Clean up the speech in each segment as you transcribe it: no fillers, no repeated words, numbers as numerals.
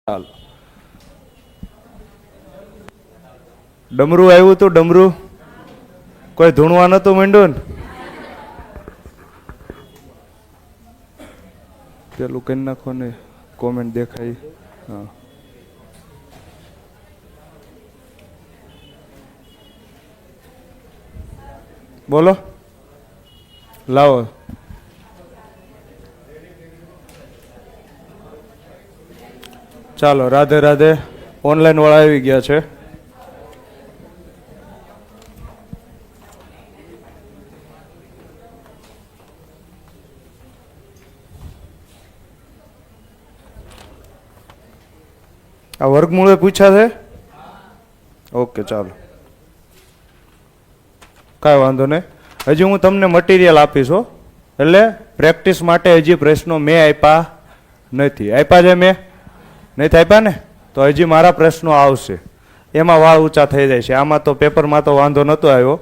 ચાલો ડમરું આવ્યું હતું. ડમરું કોઈ ધૂણવા નતું માંડ્યું ને પેલું કરી નાખો ને કોમેન્ટ દેખાય. હા બોલો લાવો. ચાલો રાધે રાધે. ઓનલાઈન વાળા આવી ગયા છે. આ વર્ગમૂળે પૂછ્યા છે. ઓકે ચાલો કાંઈ વાંધો નહીં. હજી હું તમને મટીરિયલ આપીશ હો. એટલે પ્રેક્ટિસ માટે હજી પ્રશ્નો મેં આપ્યા નથી. આપ્યા છે મેં નથી આપ્યા ને? તો હજી મારા પ્રશ્નો આવશે. એમાં વાળ ઊંચા થઈ જાય છે. આમાં તો પેપરમાં તો વાંધો નહોતો આવ્યો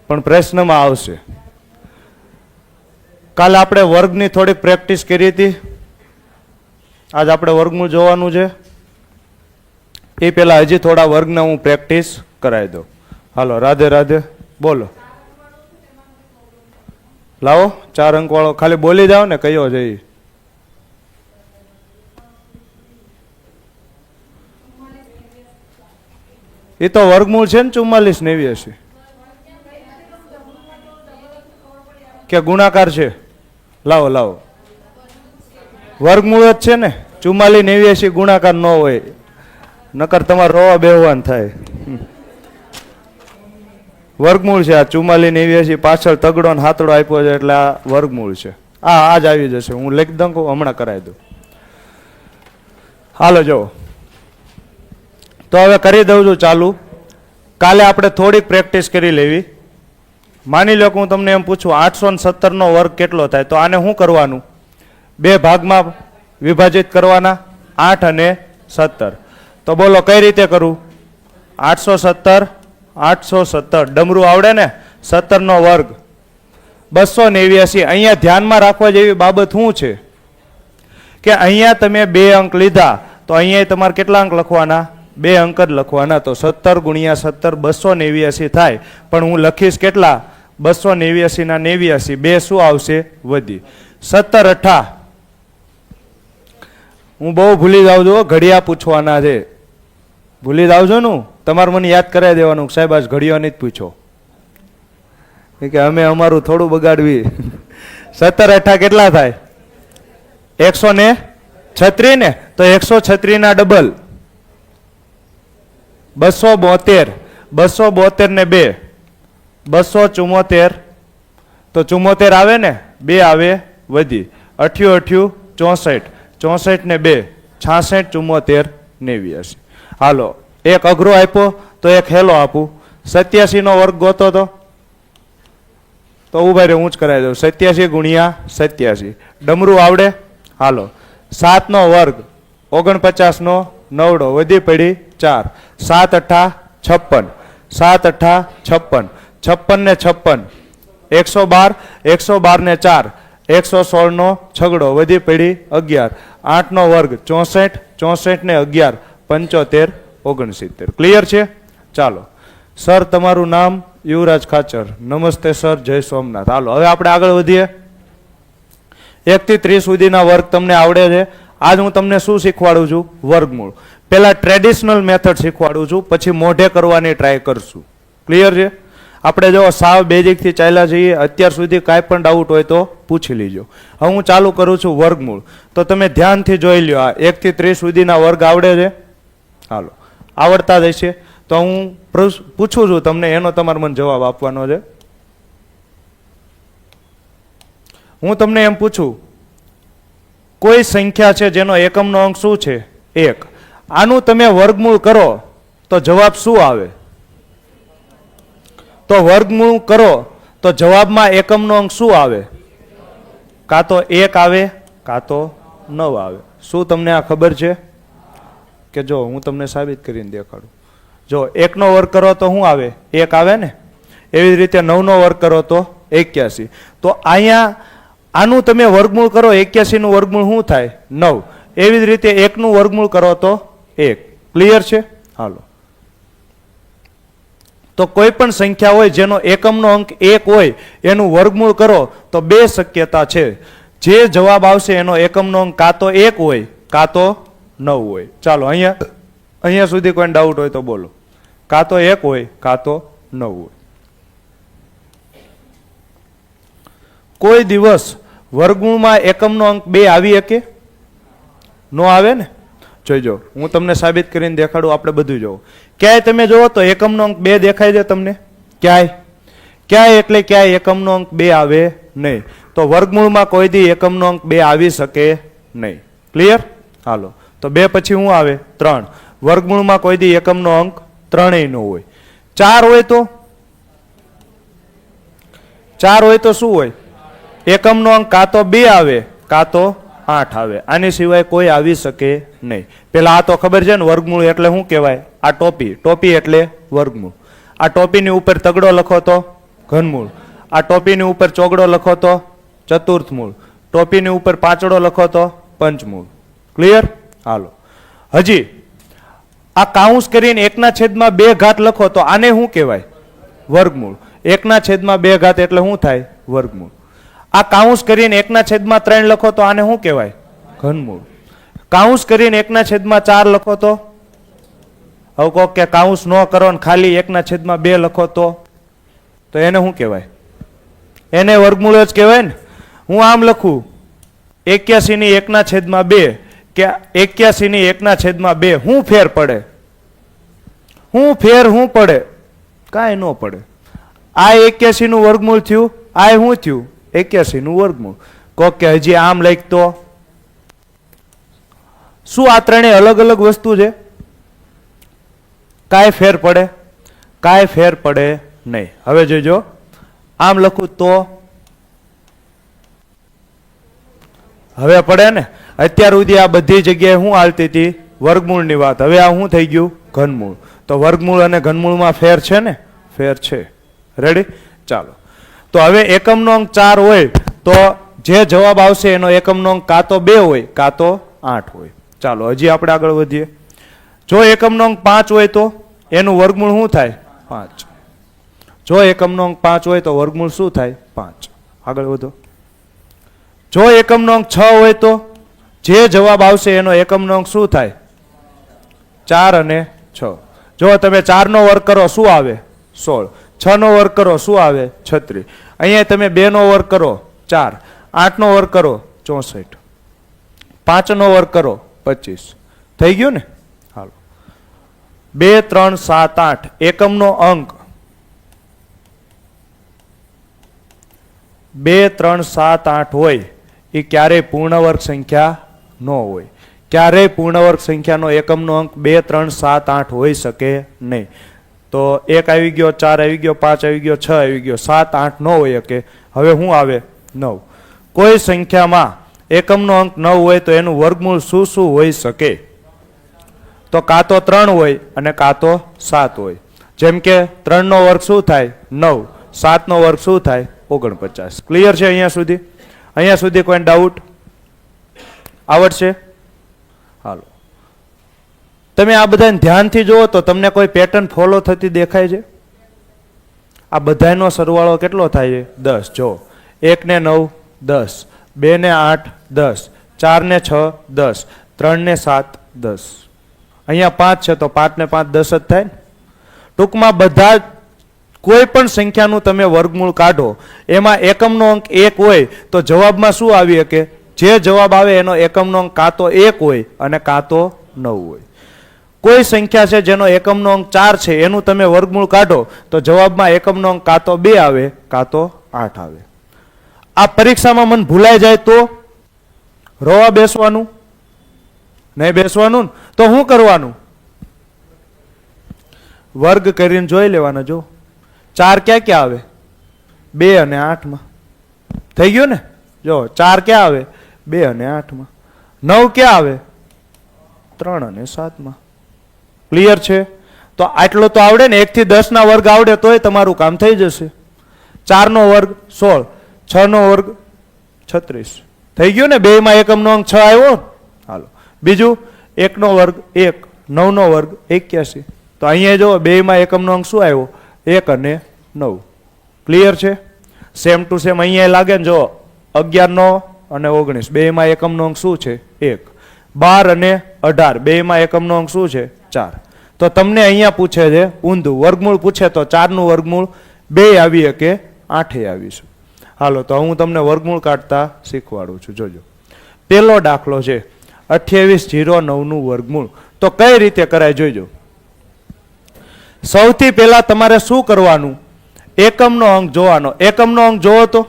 પણ પ્રશ્નમાં આવશે. કાલે આપણે વર્ગની થોડીક પ્રેક્ટિસ કરી હતી. આજ આપણે વર્ગનું જોવાનું છે. એ પહેલાં હજી થોડા વર્ગને હું પ્રેક્ટિસ કરાવી દઉં. હાલો રાધે રાધે. બોલો લાવો 4 અંક વાળો. ખાલી બોલી જાઓ ને કયો છે એ. એ તો વર્ગમૂળ છે ને 4489 કે ગુણાકાર છે? લાવો લાવો વર્ગમૂળ જ છે ને. 4489 ગુણાકાર ન હોય નકર તમારે રોવા બેહવાન થાય. વર્ગમૂળ છે આ 4489. પાછળ તગડો ને હાથડો આપ્યો છે એટલે આ વર્ગમૂળ છે. આ જ આવી જશે. હું લખી દઉં હમણાં કરાવી દઉં. હાલો જો તો હવે કરી દઉં છું ચાલુ. કાલે આપણે થોડીક પ્રેક્ટિસ કરી લેવી. માની લો કે હું તમને એમ પૂછું 817 નો વર્ગ કેટલો થાય, તો આને શું કરવાનું? 2 ભાગમાં વિભાજિત કરવાના, 8 અને 17. તો બોલો કઈ રીતે કરું? 817 817 ડમરું આવડે ને? 17 નો વર્ગ 289. અહીંયા ધ્યાનમાં રાખવા જેવી બાબત શું છે કે અહીંયા તમે 2 અંક લીધા તો અહીંયા તમારે કેટલા અંક લખવાના? 2 અંક જ લખવાના. તો 17 ગુણ્યા 17 289 થાય. પણ હું લખીશ કેટલા? 289 ના 89. 2 શું આવશે? વધી. 17 અઠા. હું બહુ ભૂલી જાઉં છું. ઘડિયા પૂછવાના છે. ભૂલી જાવ છો ને તમારે મને યાદ કરાવી દેવાનું. સાહેબ આજ ઘડિયો નહીં જ પૂછો કે અમે અમારું થોડું બગાડવી. 17 અઠા કેટલા થાય? 136 ને? તો 136 ના ડબલ 272. 272 ને 2 274. તો 74 આવે ને? 2 આવે વધી. 88 64. 64 ને 2 66 74 89. હાલો એક અઘરો આપ્યો તો એક હેલો આપું. 87 નો વર્ગ ગોતો તો ઉભા રે હું જ કરાવી દઉં. 87 ગુણ્યા 87 ડમરું આવડે? હાલો 7 નો વર્ગ 49 નો 9 વધી પડી 4. 7 અઠા 56. 7 અઠા 56. 56 ને 56 112. 112 ને 4 116 નો છગડો વધી પડી 11. 8 નો વર્ગ 64. 64 ને 11 75 69. ક્લિયર છે? ચાલો સર તમારું નામ? યુવરાજ ખાચર. નમસ્તે સર, જય સોમનાથ. હાલો હવે આપણે આગળ વધીએ. 1 થી 30 સુધીના વર્ગ તમને આવડે છે. આજ હું તમને શું શીખવાડું છું? વર્ગમૂળ. પહેલા ટ્રેડિશનલ મેથડ શીખવાડું છું, પછી મોઢે કરવાની ટ્રાય કરશું. ક્લિયર છે? આપણે જો સાવ બેઝિક થી ચાલ્યા છીએ. અત્યાર સુધી કાંઈ પણ ડાઉટ હોય તો પૂછી લીજો. હવે હું ચાલુ કરું છું વર્ગમૂળ. તો તમે ધ્યાનથી જોઈ લ્યો. આ 1 થી 30 સુધીના વર્ગ આવડે છે? હાલો આવડતા જ હશે. તો હું પૂછું છું તમને, એનો તમારે મને જવાબ આપવાનો છે. હું તમને એમ પૂછું કોઈ સંખ્યા છે જેનો એકમનો અંક શું છે? 1. આનું તમે વર્ગમૂળ કરો તો જવાબ શું આવે? તો વર્ગમૂળ કરો તો જવાબમાં એકમનો અંક શું આવે? કાં તો 1 આવે કાં તો 9 આવે. શું તમને આ ખબર છે? કે જો હું તમને સાબિત કરીને દેખાડું. જો 1 નો વર્ગ કરો તો શું આવે? 1 આવે ને? એવી જ રીતે 9 નો વર્ગ કરો તો 81. તો અહીંયા આનું તમે વર્ગમૂળ કરો 81 નું વર્ગમૂળ શું થાય? 9. એવી જ રીતે 1 નું વર્ગમૂળ કરો તો 1. ક્લિયર છે? હાલો. તો કોઈ પણ સંખ્યા હોય જેનો એકમનો અંક 1 હોય એનું વર્ગમૂળ કરો તો 2 શક્યતા છે. જે જવાબ આવશે એનો એકમનો અંક કાં તો 1 હોય કાં તો 9 હોય. ચાલો અહીંયા સુધી કોઈ ડાઉટ હોય તો બોલો. કાં તો 1 હોય કાં તો 9 હોય. કોઈ દિવસ વર્ગમૂળમાં એકમનો અંક 2 આવી શકે? નો આવે ને? જોઈજો, હું તમને સાબિત કરીને દેખાડું. આપણે બધું જોવું. ક્યાંય તમે જોવો તો એકમનો અંક 2 દેખાય છે તમને? ક્યાંય એટલે ક્યાંય એકમનો અંક 2 આવે નહીં. તો વર્ગમૂળમાં કોઈ દી એકમનો અંક 2 આવી શકે નહીં. ક્લિયર? હાલો. તો 2 પછી શું આવે? 3. વર્ગમૂળમાં કોઈ દી એકમનો અંક 3 નો હોય. 4 હોય તો? 4 હોય તો શું હોય? એકમનો અંક કાં તો 2 આવે કાં તો 8 આવે. આની સિવાય કોઈ આવી શકે નહીં. પેલા આ તો ખબર છે ને, વર્ગમૂળ એટલે શું કહેવાય? આ ટોપી એટલે વર્ગમૂળ. આ ટોપીની ઉપર તગડો લખો તો ઘનમૂળ. આ ટોપીની ઉપર ચોગડો લખો તો ચતુર્થમૂળ. ટોપીની ઉપર પાંચડો લખો તો પંચમૂળ. ક્લિયર? હાલો. હજી આ કાઉન્સ કરીને 1/2 ઘાત લખો તો આને શું કહેવાય? વર્ગમૂળ. 1/2 ઘાત એટલે શું થાય? વર્ગમૂળ. આ કાઉન્સ કરીને 1/3 લખો તો આને શું કહેવાય? ઘનમૂળ. કાઉન્સ કરીને 1/4 લખો તો? હવે કહો કે કાઉન્સ ન કરો ને ખાલી 1/2 લખો તો એને શું કહેવાય? એને વર્ગમૂળ જ કહેવાય ને. હું આમ લખું 81/1/2 કે 81/1/2, શું ફેર પડે? શું પડે? કાંઈ ન પડે. આ 81 નું વર્ગમૂળ થયું, આ શું થયું? 81 નું વર્ગમૂળ. કહો કે હજી આમ લખતો શું આ ત્રણેય અલગ અલગ વસ્તુ છે? કાંઈ ફેર પડે? કાંઈ ફેર પડે નહીં. હવે જોજો, આમ લખું તો હવે પડે ને. અત્યાર સુધી આ બધી જગ્યાએ શું હાલતી હતી? વર્ગમૂળની વાત. હવે આ શું થઈ ગયું? ઘનમૂળ. તો વર્ગમૂળ અને ઘનમૂળમાં ફેર છે ને? ફેર છે. રેડી? ચાલો. તો હવે એકમનો અંક 4 હોય તો જે જવાબ આવશે એનો એકમનો અંક કાં તો 2 હોય કાં તો 8 હોય. ચાલો હજી આપણે આગળ વધીએ. જો એકમનો અંક 5 હોય તો એનું વર્ગમૂળ શું થાય? 5. જો એકમનો અંક 5 હોય તો વર્ગમૂળ શું થાય? 5. આગળ વધો. જો એકમનો અંક 6 હોય તો જે જવાબ આવશે એનો એકમનો અંક શું થાય? 4 અને 6. જો તમે 4 નો વર્ગ કરો શું આવે? 16. 6 નો વર્ગ કરો શું આવે? 36. અહીંયા તમે 2 નો વર્ગ કરો 4. 8 નો વર્ગ કરો 64. 5 નો વર્ગ કરો 25. થઈ ગયું ને? હાલો. 2, 3, 7, 8 એકમનો અંક 2, 3, 7, 8 હોય એ ક્યારેય પૂર્ણ વર્ગ સંખ્યા ન હોય. ક્યારેય પૂર્ણ વર્ગ સંખ્યાનો એકમનો અંક 2, 3, 7, 8 હોઈ શકે નહીં. તો 1 આવી ગયો, 4 આવી ગયો, 5 આવી ગયો, 6 આવી ગયો, 7, 8 ન હોય શકે. હવે શું આવે? 9. કોઈ સંખ્યામાં એકમનો અંક 9 હોય તો એનું વર્ગમૂળ શું હોઈ શકે? તો કાં તો 3 હોય અને કાં તો 7 હોય. જેમ કે 3 નો વર્ગ શું થાય? 9. 7 નો વર્ગ શું થાય? 49. ક્લિયર છે અહીંયા સુધી? અહીંયા સુધી કોઈ ડાઉટ? આવડશે? હાલો. તમે આ બધાને ધ્યાનથી જુઓ તો તમને કોઈ પેટર્ન ફોલો થતી દેખાય છે? આ બધાનો સરવાળો કેટલો થાય છે? 10. જો 1 ને 9 10, 2 ને 8 10, 4 ને 6 10, 3 ને 7 10. અહીંયા 5 છે તો 5 ને 5 10 જ થાય ને. ટૂંકમાં બધા કોઈ પણ સંખ્યાનું તમે વર્ગમૂળ કાઢો એમાં એકમનો અંક 1 હોય તો જવાબમાં શું આવી શકે? જે જવાબ આવે એનો એકમનો અંક કાં તો 1 હોય અને કાં તો 9 હોય. કોઈ સંખ્યા છે જેનો એકમનો અંક 4 છે એનું તમે વર્ગમૂળ કાઢો તો જવાબમાં એકમનો અંક કાં તો 2 આવે કાં તો 8 આવે. આ પરીક્ષામાં મન ભૂલાઈ જાય તો રોવા બેસવાનું? નહીં બેસવાનું. તો શું કરવાનું? વર્ગ કરીને જોઈ લેવાના. જો 4 ક્યાં ક્યાં આવે? 2 અને 8 માં. થઈ ગયું ને? જો 4 ક્યાં આવે? 2 અને 8 માં. 9 ક્યાં આવે? 3 અને 7 માં. ક્લિયર છે? તો આટલો તો આવડે ને. 1 થી 10 ના વર્ગ આવડે તોય તમારું કામ થઈ જશે. 4 નો વર્ગ 16, 6 નો વર્ગ 36. થઈ ગયું ને? 2 માં એકમનો અંક 6 આવ્યો. હાલો બીજું 1 નો વર્ગ 1, 9 નો વર્ગ 81. તો અહીંયા જો બેમાં એકમનો અંક શું આવ્યો? 1 અને 9. ક્લિયર છે? સેમ ટુ સેમ અહીંયા લાગે ને જો 11 નો અને 19 બેમાં એકમનો અંક શું છે? 1. 12 અને 18 બેમાં એકમનો અંક શું છે? 4. તો તમને અહીંયા પૂછે છે ઊંધું, વર્ગમૂળ પૂછે તો 4 નું વર્ગમૂળ 2 આવીએ કે 8 આવીશું. હાલો તો હું તમને વર્ગમૂળ કાઢતા શીખવાડું છું. જોજો પેલો દાખલો છે 2809 નું વર્ગમૂળ. તો કઈ રીતે કરાય જોઈજો. સૌથી પહેલા તમારે શું કરવાનું? એકમનો અંક જોવાનો. એકમનો અંક જોવો તો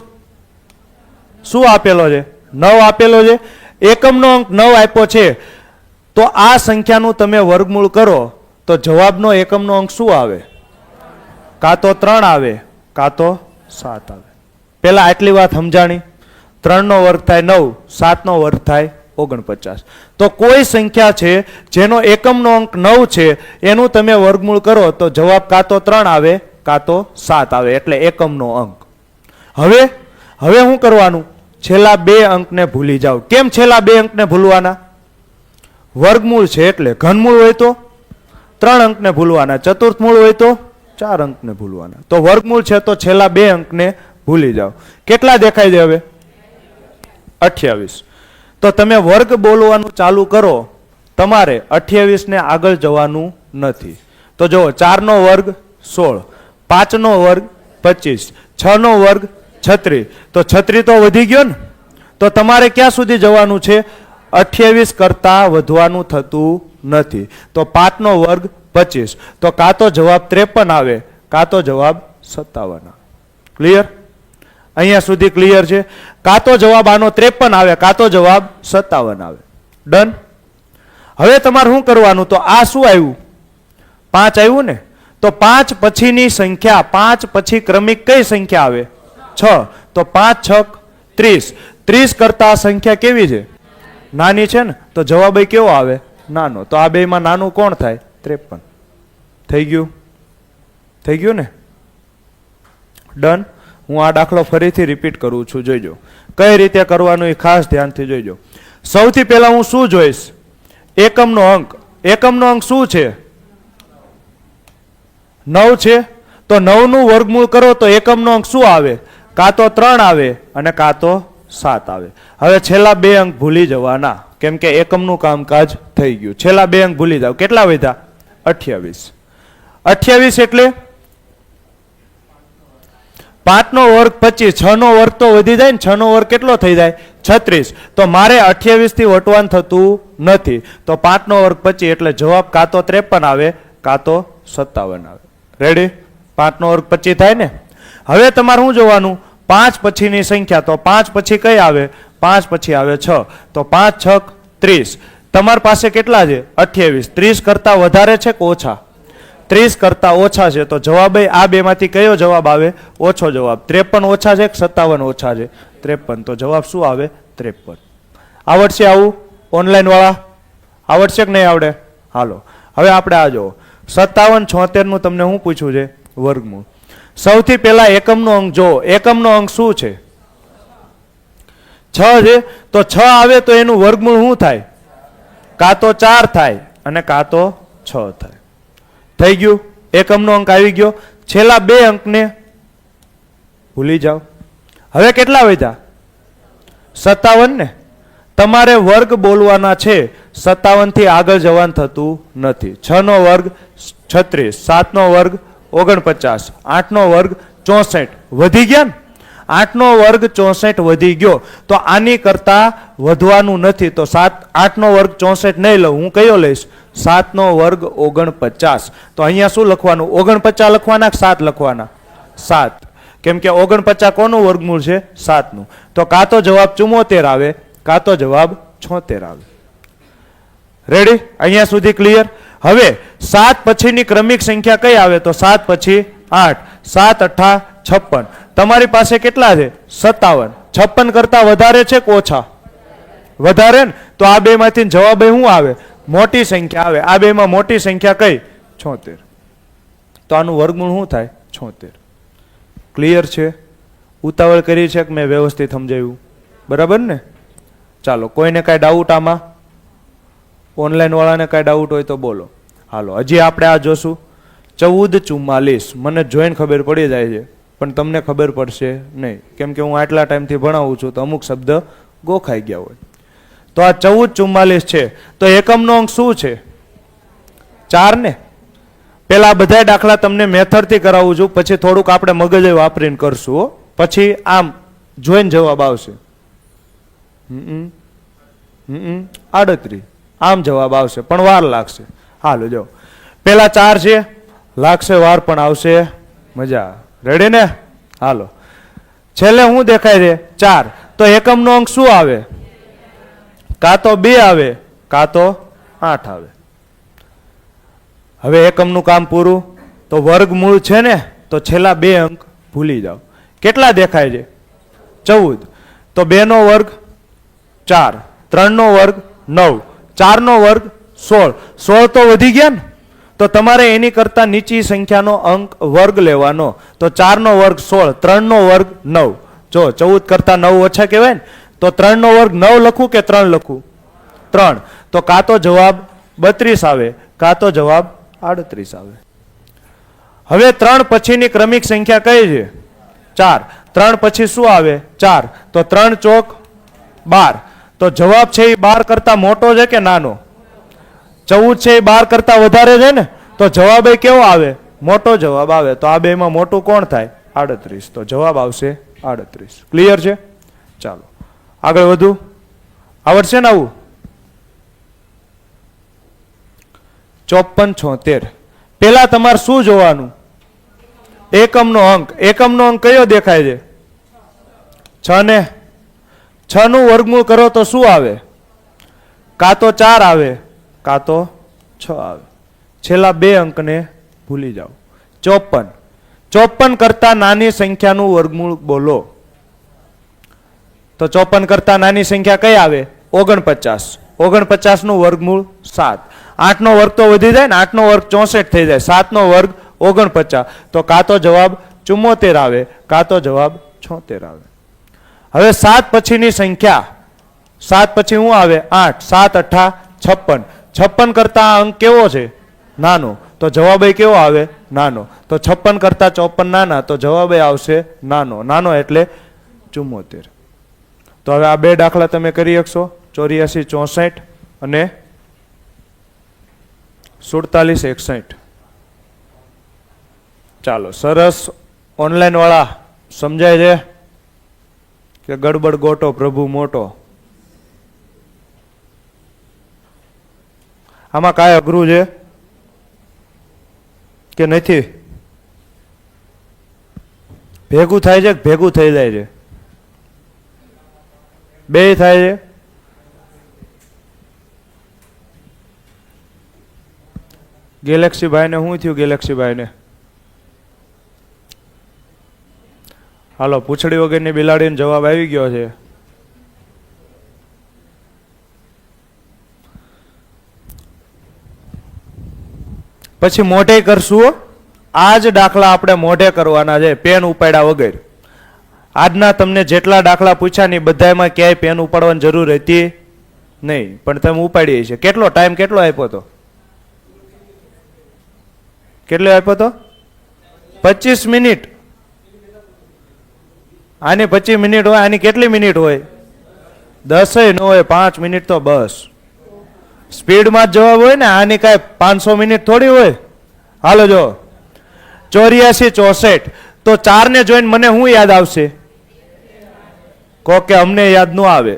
શું આપેલો છે? 9 આપેલો છે. એકમનો અંક 9 આપ્યો છે તો આ સંખ્યાનું તમે વર્ગમૂળ કરો તો જવાબનો એકમનો અંક શું આવે? કાં તો 3 આવે કાં તો 7 આવે. પેલા આટલી વાત સમજાણી. 3 નો વર્ગ થાય 9, 7 નો વર્ગ થાય 49. તો કોઈ સંખ્યા છે જેનો એકમનો અંક 9 છે એનું તમે વર્ગમૂળ કરો તો જવાબ કાં તો 3 આવે કાં તો 7 આવે, એટલે એકમનો અંક. હવે શું કરવાનું? છેલ્લા 2 અંકને ભૂલી જાઓ. કેમ છેલ્લા 2 અંકને ભૂલવાના? વર્ગમૂળ છે એટલે. ઘનમૂળ હોય તો 3 અંકને ભૂલવાના, ચતુર્થ મૂળ હોય તો 4 અંકને ભૂલવાના. તો વર્ગમૂળ છે તો છેલ્લા 2 અંકને ભૂલી જાઓ. કેટલા દેખાય છે હવે? 28. તો તમે વર્ગ બોલવાનું ચાલુ કરો, તમારે 28 ને આગળ જવાનું નથી. તો જો 4 નો વર્ગ 16, 5 નો વર્ગ 25, 6 નો વર્ગ 36. તો 36 તો વધી ગયો ને. તો તમારે ક્યાં સુધી જવાનું છે? 28 કરતા વધવાનું થતું નથી. તો 5 નો વર્ગ 25. તો કાં તો જવાબ 53 આવે કાં તો જવાબ 57 આવે. ક્લિયર? અહીંયા સુધી ક્લિયર છે? કાં તો જવાબ આનો 53 આવે કાં તો જવાબ 57 આવે. ડન. હવે તમારે શું કરવાનું? તો આ શું આવ્યું? 5 આવ્યું ને. તો 5 પછીની સંખ્યા, 5 પછી ક્રમિક કઈ સંખ્યા આવે? 6. તો 5 6 30. 30 કરતા આ સંખ્યા કેવી છે? નાની છે ને. તો જવાબ કેવો આવે? નાનો. તો આ બેમાં નાનું કોણ થાય? 53. થઈ ગયું? થઈ ગયું ને? ડન. હું આ દાખલો ફરીથી રિપીટ કરું છું, જોઈજો. કઈ રીતે કરવાનું એ ખાસ ધ્યાનથી જોઈજો. સૌથી પહેલા હું શું જોઈશ? એકમનો અંક. એકમનો અંક શું છે? 9 છે. તો 9 નું વર્ગમૂળ કરો તો એકમનો અંક શું આવે? કાં તો 3 આવે અને કાં તો 7 આવે. હવે છેલ્લા 2 અંક ભૂલી જવાના, કેમ કે એકમનું કામકાજ થઈ ગયું. છેલ્લા 2 અંક ભૂલી જાવ. કેટલા વધ્યા? 28. 28 એટલે 5 નો વર્ગ 25, 6 નો વર્ગ તો વધી જાય ને. 6 નો વર્ગ કેટલો થઈ જાય? 36. તો મારે 28 થી વટવાન થતું નથી. તો 5 નો વર્ગ 25 એટલે જવાબ કાં તો 53 આવે કાં તો 57 આવે. રેડી? 5 નો વર્ગ 25 થાય ને. હવે તમારે શું જોવાનું? 5 પછીની સંખ્યા. તો 5 પછી કઈ આવે? 5 પછી આવે 6. તો 5 6 30. તમારી પાસે કેટલા છે? 28. 30 કરતા વધારે છે કે ઓછા? 30 કરતા ઓછા છે. તો જવાબ આ બેમાંથી કયો જવાબ આવે? ઓછો જવાબ. 53 ઓછા છે કે 57 ઓછા છે? 53. તો જવાબ શું આવે? 53. આવડશે આવું? ઓનલાઈન વાળા આવડશે કે નહીં આવડે? હાલો હવે આપણે આ જુઓ. 57 76 નું તમને શું પૂછ્યું છે? વર્ગમૂળ. સૌથી પહેલા એકમનો અંક જો. એકમનો અંક શું છે? 6 છે. તો 6 આવે તો એનું વર્ગમૂળ શું થાય? કાં તો 4 થાય અને કાં તો 6 થાય. થઈ ગયું? એકમનો અંક આવી ગયો. છેલ્લા 2 અંકને ભૂલી જાઓ. હવે કેટલા વધ્યા? 57 ને. તમારે વર્ગ બોલવાના છે, 57 થી આગળ જવાનું થતું નથી. 6 નો વર્ગ 36, 7 નો વર્ગ 49, 8 નો વર્ગ 64. વધી ગયા ને. 8 નો વર્ગ 64 વધી ગયો. તો આની કરતા વધવાનું નથી. તો 8 નો વર્ગ 64 નહીં લઉં. હું કયો લઈશ? 7 નો વર્ગ 49. તો અહીંયા શું લખવાનું? 49 લખવાના કે 7 લખવાના? 7. કેમ કે 49 કોનું વર્ગમૂળ છે? 7 નું. તો કાં તો જવાબ 74 આવે કાં તો જવાબ 76 આવે. રેડી? અહીંયા સુધી ક્લિયર? હવે 7 પછીની ક્રમિક સંખ્યા કઈ આવે? તો 7 પછી 8. 7 8 56. તમારી પાસે કેટલા છે? 57. 56 કરતા વધારે છે કે ઓછા? વધારે ને. તો આ બે માંથી જવાબ શું આવે? મોટી સંખ્યા આવે. આ બેમાં મોટી સંખ્યા કઈ? 76. તો આનું વર્ગમૂળ શું થાય? 76. ક્લિયર છે? ઉતાવળ કરી છે કે મેં વ્યવસ્થિત સમજાવ્યું? બરાબર ને? ચાલો, કોઈને કાંઈ ડાઉટ આમાં? ઓનલાઈન વાળાને કાંઈ ડાઉટ હોય તો બોલો. હાલો હજી આપણે આ જોશું 1444. મને જોઈને ખબર પડી જાય છે પણ તમને ખબર પડશે નહીં, કેમ કે હું આટલા ટાઈમથી ભણાવું છું તો અમુક શબ્દ ગોખાઈ ગયા હોય. તો આ 1444 છે તો એકમનો અંક શું છે? 4 ને. પેલા બધા દાખલા તમને મેથડથી કરાવું છું, પછી થોડુંક આપણે મગજ વાપરીને કરશું હો. પછી આમ જોઈને જવાબ આવશે. 38 આમ જવાબ આવશે પણ વાર લાગશે. હાલો જો પેલા 4 છે, લાગશે વાર પણ આવશે મજા. રેડી ને? હાલો છેલ્લે શું દેખાય છે? 4. તો એકમનો અંક શું આવે? કાં તો 2 આવે કાં તો 8 આવે. હવે એકમનું કામ પૂરું. તો વર્ગમૂળ છે ને, તો છેલ્લા 2 અંક ભૂલી જાઓ. કેટલા દેખાય છે? 14. તો 2 નો વર્ગ 4, 3 નો વર્ગ 9, 4 નો વર્ગ 16. 16 તો વધી ગયા ને, તો તમારે એની કરતા નીચી સંખ્યાનો અંક વર્ગ લેવાનો. તો 4 નો વર્ગ 16, 3 નો વર્ગ 9. જો 14 કરતા 9 ઓછા કહેવાય ને, તો 3 નો વર્ગ 9 લખું કે 3 લખું? 3. તો કાં તો જવાબ 32 આવે કાં તો જવાબ 38 આવે. હવે 3 પછીની ક્રમિક સંખ્યા કઈ છે? 4. 3 પછી શું આવે? 4. તો 3 ચોક 12. તો જવાબ છે એ 12 કરતા મોટો છે કે નાનો? 14 છે એ 12 કરતા વધારે છે ને, તો જવાબ એ કેવો આવે? મોટો જવાબ આવે. તો આ બેમાં મોટું કોણ થાય? 38. તો જવાબ આવશે 38. ક્લિયર છે? ચાલો આગળ વધુ. આવડશે ને આવું? 54 76. પેલા તમારે શું જોવાનું? એકમનો અંક. એકમનો અંક કયો દેખાય છે? 6 ને. 6 નું વર્ગમૂળ કરો તો શું આવે? કાં તો 4 આવે કાં તો 6 આવે. છેલ્લા 2 અંકને ભૂલી જાઓ. 54. 54 કરતા નાની સંખ્યાનું વર્ગમૂળ બોલો. તો 54 કરતા નાની સંખ્યા કઈ આવે? 49. 49 નું વર્ગમૂળ 7. 8 નો વર્ગ તો વધી જાય ને, 8 નો વર્ગ 64 થઈ જાય. 7 નો વર્ગ 49. તો કાં તો જવાબ 74 આવે કાં તો જવાબ 76 આવે. હવે 7 પછીની સંખ્યા. 7 પછી શું આવે? 8. 7 8 56. 56 કરતા અંક કેવો છે? નાનો. તો જવાબ એ કેવો આવે? નાનો. તો 56 કરતા 54 નાના, તો જવાબ એ આવશે નાનો. નાનો એટલે 74. તો હવે આ 2 દાખલા તમે કરી શકશો, 84 64 અને 47 61. ચાલો સરસ. ઓનલાઈન વાળા સમજાય છે કે ગડબડ ગોટો પ્રભુ મોટો? આમાં કાંઈ અઘરું છે કે નથી? ભેગું થાય છે કે ભેગું થઈ જાય છે? બે થાય છે. ગેલેક્સી ભાઈને શું થયું? ગેલેક્સી ભાઈને હાલો પૂંછડી વગરની બિલાડીનો જવાબ આવી ગયો છે. પછી મોઢે કરશું. આ જ દાખલા આપણે મોઢે કરવાના છે, પેન ઉપાડ્યા વગર. આજના તમને જેટલા દાખલા પૂછ્યા ને બધામાં ક્યાંય પેન ઉપાડવાની જરૂર હતી નહીં, પણ તમે ઉપાડીએ છે. કેટલો ટાઈમ કેટલો આપ્યો હતો? કેટલો આપ્યો હતો? 25 મિનિટ. આની 25 મિનિટ હોય, આની કેટલી મિનિટ હોય? 10 ન હોય, 5 મિનિટ તો બસ. સ્પીડમાં જ જવાબ હોય ને, આની કાંઈ 500 મિનિટ થોડી હોય. હાલો જો 84 64. તો 4 ને જોઈને મને શું યાદ આવશે? કહો કે અમને યાદ ન આવે.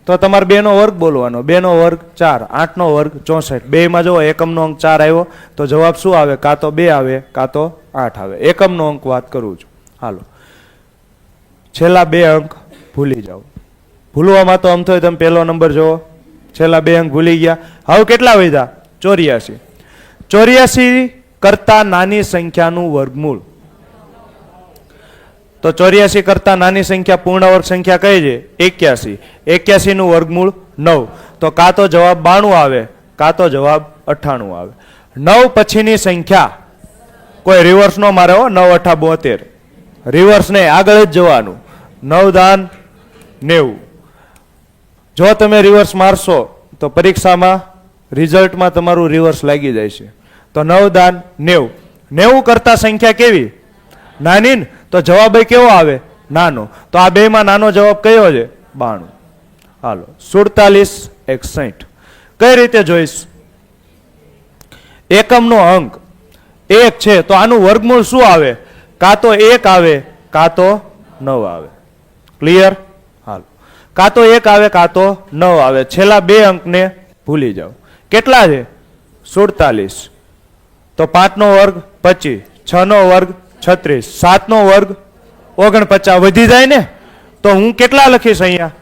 તો તમારે 2 નો વર્ગ બોલવાનો. 2 નો વર્ગ 4, 8 નો વર્ગ 64. બેમાં જો એકમનો અંક 4 આવ્યો તો જવાબ શું આવે? કાં તો 2 આવે કાં તો 8 આવે. એકમનો અંક વાત કરું છું. હાલો છેલ્લા 2 અંક ભૂલી જાઓ. ભૂલવામાં તો આમ તો તમે પહેલો નંબર જોવો, છેલ્લા 2 અંક ભૂલી ગયા. હવે કેટલા વધ્યા? 84. 84 કરતા નાની સંખ્યાનું વર્ગમૂળ. તો 84 કરતા નાની સંખ્યા પૂર્ણ વર્ગ સંખ્યા કઈ છે? 81. 81 નું વર્ગમૂળ 9. તો કાં તો જવાબ 92 આવે કાં તો જવાબ 98 આવે. 9 પછીની સંખ્યા કોઈ રિવર્સ નો મારે હો. 9 8 72. રિવર્સ નહીં, આગળ જ જવાનું. 9 દાન 90. જો તમે રિવર્સ મારશો તો પરીક્ષામાં રિઝલ્ટમાં તમારું રિવર્સ લાગી જાય છે. તો 9 દાન 90. 90 કરતા સંખ્યા કેવી? નાની ને? તો જવાબ કેવો આવે? નાનો. તો આ બેમાં નાનો જવાબ કયો છે? 92. હાલો 47 61. કઈ રીતે જોઈશ? એકમનો અંક 1 છે તો આનું વર્ગમૂળ શું આવે? કાં તો 1 આવે કાં તો 9 આવે. ક્લિયર? હાલો કાં તો 1 આવે કાં તો 9 આવે. છેલ્લા બે અંકને ભૂલી જાઓ. કેટલા છે? 47. તો 5 નો વર્ગ 25, 6 નો વર્ગ 36, 7 નો વર્ગ 49 વધી જાય ને? તો હું કેટલા લખીશ અહીંયા?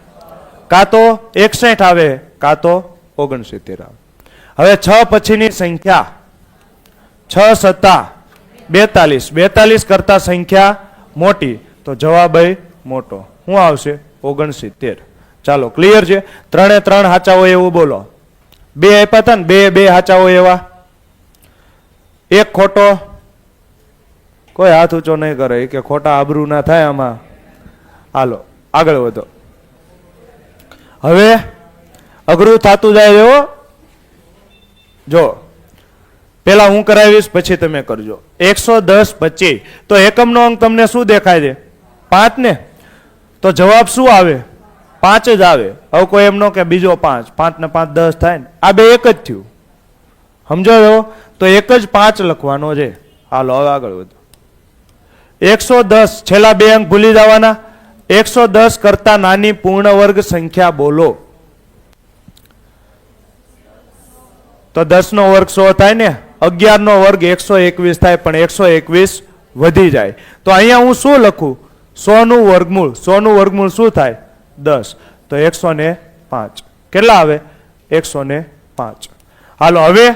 કાં તો 61 આવે કાં તો 69 આવે. હવે 6 પછીની સંખ્યા 6 સત્તા 42. 42 કરતા સંખ્યા મોટી તો જવાબ મોટો. શું આવશે? 69. ચાલો ક્લિયર છે? 3 3 સાચા હોય એવું બોલો. 2 આપ્યા હતા ને? 2 સાચા હોય એવા. 1 ખોટો. કોઈ હાથ ઊંચો નહીં કરે કે ખોટા આબરૂ ના થાય આમાં. હાલો આગળ વધો. હવે અઘરું થતું જાય એવો જો પેલા હું કરાવીશ પછી તમે કરજો. 110 25. તો એકમનો અંક તમને શું દેખાય છે? 5 ને? તો જવાબ શું આવે? 5 જ આવે. હવે કોઈ એમ નો કે બીજો 5. 5 ને 5 10 થાય ને? આ બે એક જ થયું. સમજો છો? તો એક જ 5 લખવાનો છે. હાલો હવે આગળ વધો. 110 છેલ્લા બે અંક ભૂલી જવાના. 110 કરતા નાની પૂર્ણ વર્ગ સંખ્યા બોલો. તો 10 નો વર્ગ 100 થાય ને? 11 નો વર્ગ 121 થાય પણ 121 વધી જાય. તો અહીંયા હું શું લખું? 100 નું વર્ગમૂળ. 100 નું વર્ગમૂળ શું થાય? 10. તો 105. કેટલા આવે? 105. હાલો હવે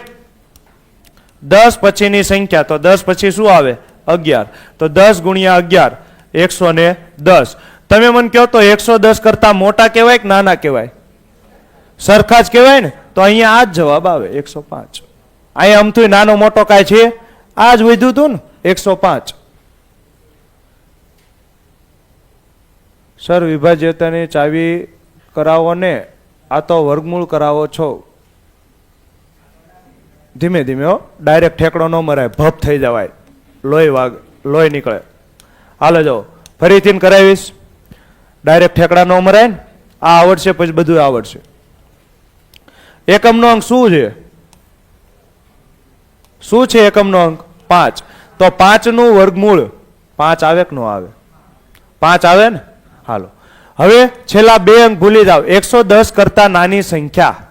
10 પછીની સંખ્યા. તો 10 પછી શું આવે? 11. તો 10 ગુણ્યા 11 110. તમે મને કહો તો 110 કરતા મોટા કહેવાય કે નાના કહેવાય? સરખા જ કહેવાય ને? તો અહીંયા આ જ જવાબ આવે 105. અહીંયા અમથું નાનો મોટો કાંઈ છે? આ જ વધ્યું હતું ને 105. સર વિભાજ્યતાની ચાવી કરાવો ને આ તો વર્ગમૂળ કરાવો છો. ધીમે ધીમે હો, ડાયરેક્ટ ઠેકડો ન મરાય, ભપ થઈ જવાય, લોહી નીકળે. હાલો જાઓ ફરીથી કરાવીશ. ડાયરેક્ટ ઠેકડા ન મરાય ને? આ આવડશે પછી બધું આવડશે. એકમનો અંક શું છે? શું છે એકમનો અંક? 5. તો 5 નું વર્ગમૂળ 5 આવે કે ન આવે? 5 આવે ને? હાલો હવે છેલ્લા બે અંક ભૂલી જાઓ. 110 કરતા નાની સંખ્યા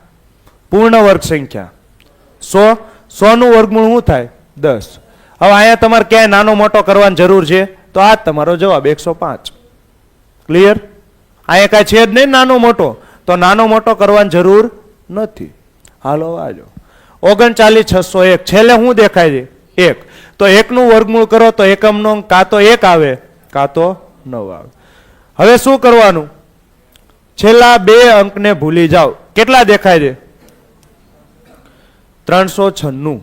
પૂર્ણ વર્ગ સંખ્યા 100. 100 નું વર્ગમૂળ શું થાય? 10. હવે અહીંયા તમારે ક્યાંય નાનો મોટો કરવાની જરૂર છે? તો આ તમારો જવાબ 105. ક્લિયર? અહીંયા કાંઈ છે જ નહીં નાનો મોટો, તો નાનો મોટો કરવાની જરૂર નથી. હાલો આજો 39 601. છેલ્લે શું દેખાય છે? 1. તો 1 નું વર્ગમૂળ કરો તો એકમનો અંક કાં તો 1 આવે કાં તો 9 આવે. હવે શું કરવાનું? છેલ્લા બે અંકને ભૂલી જાઓ. કેટલા દેખાય છે? 396.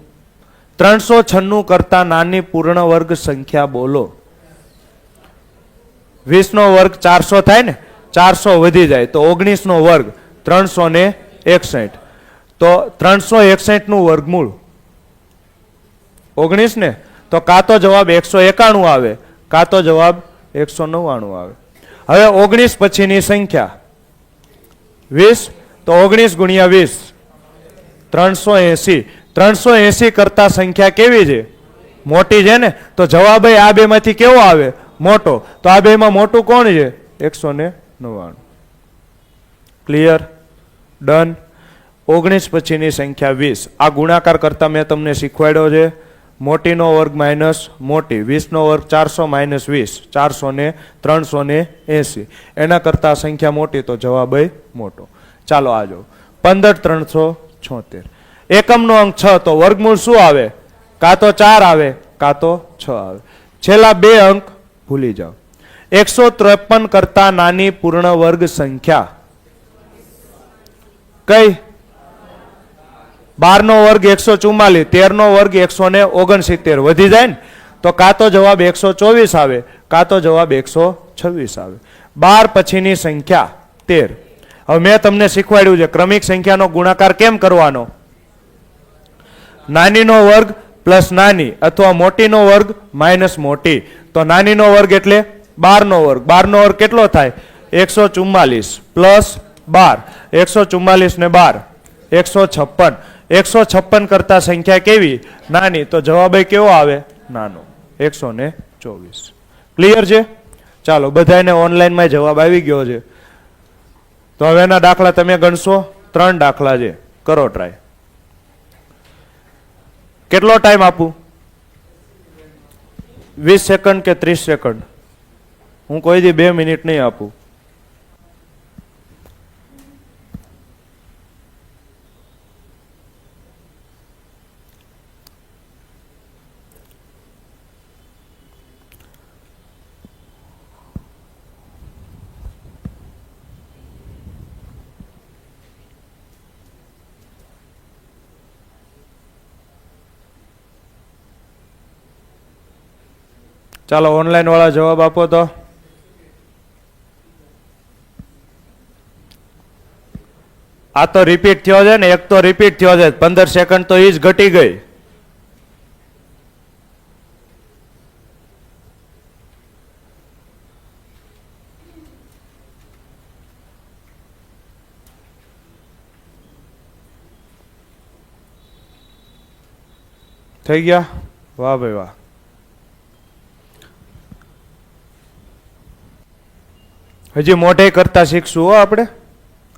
396 કરતા નાની પૂર્ણ વર્ગ સંખ્યા બોલો. 20 નો વર્ગ 400 થાય ને? 400 વધી જાય તો 19 નો વર્ગ 361. તો 361 નું વર્ગમૂળ 19 ને? તો કાં તો જવાબ 191 આવે કાં તો જવાબ 199 આવે. હવે 19 પછીની સંખ્યા 20. તો 19 ગુણ્યા 20 380. 380 કરતા સંખ્યા કેવી છે? મોટી છે ને? તો જવાબ આ બે માંથી કેવો આવે? મોટો. તો આ બે માં મોટું કોણ છે? 199. ક્લિયર? ડન. 19 પછીની સંખ્યા 20. આ ગુણાકાર કરતા મેં તમને શીખવાડ્યો છે. મોટીનો વર્ગ માઇનસ મોટી. 20 નો વર્ગ 400 માઇનસ 20 400 ને 380. એના કરતા સંખ્યા મોટી તો જવાબ મોટો. ચાલો આ જો 15 376. એકમનો અંક 6 તો વર્ગમૂળ શું આવે? કાં તો 4 આવે કાં તો 6 આવે. છેલ્લા બે અંક ભૂલી જાઓ. 153 કરતા નાની પૂર્ણ વર્ગ સંખ્યા કઈ? 12 નો વર્ગ 144. 13 નો વર્ગ 169 વધી જાય ને? તો કાં તો જવાબ 124 આવે કાં તો જવાબ 126 આવે. 12 પછીની સંખ્યા 13. હવે મેં તમને શીખવાડ્યું છે ક્રમિક સંખ્યાનો ગુણાકાર કેમ કરવાનો. નાનીનો વર્ગ પ્લસ નાની અથવા મોટીનો વર્ગ માઇનસ મોટી. તો નાનીનો વર્ગ એટલે 12 નો વર્ગ. 12 નો વર્ગ કેટલો થાય? 144 પ્લસ 12. 144 ને 12 156. 156 કરતા સંખ્યા કેવી? નાની. તો જવાબ કેવો આવે? નાનો. 124. ક્લિયર છે? ચાલો, બધાને ઓનલાઈનમાં જવાબ આવી ગયો છે. તો હવેના દાખલા તમે ગણશો. 3 દાખલા છે, કરો ટ્રાય. કેટલો ટાઈમ આપું? 20 સેકન્ડ કે 30 સેકન્ડ? હું કોઈ દી 2 મિનિટ નહીં આપું. ચાલો, ઓનલાઈન વાળા જવાબ આપો તો. આ તો રિપીટ થયો છે ને, એક તો રિપીટ થયો છે. 15 સેકન્ડ તો એ જ ઘટી ગઈ. થઈ ગયા? વાહ ભાઈ વાહ. હજી મોઢે કરતા શીખશું હો આપણે.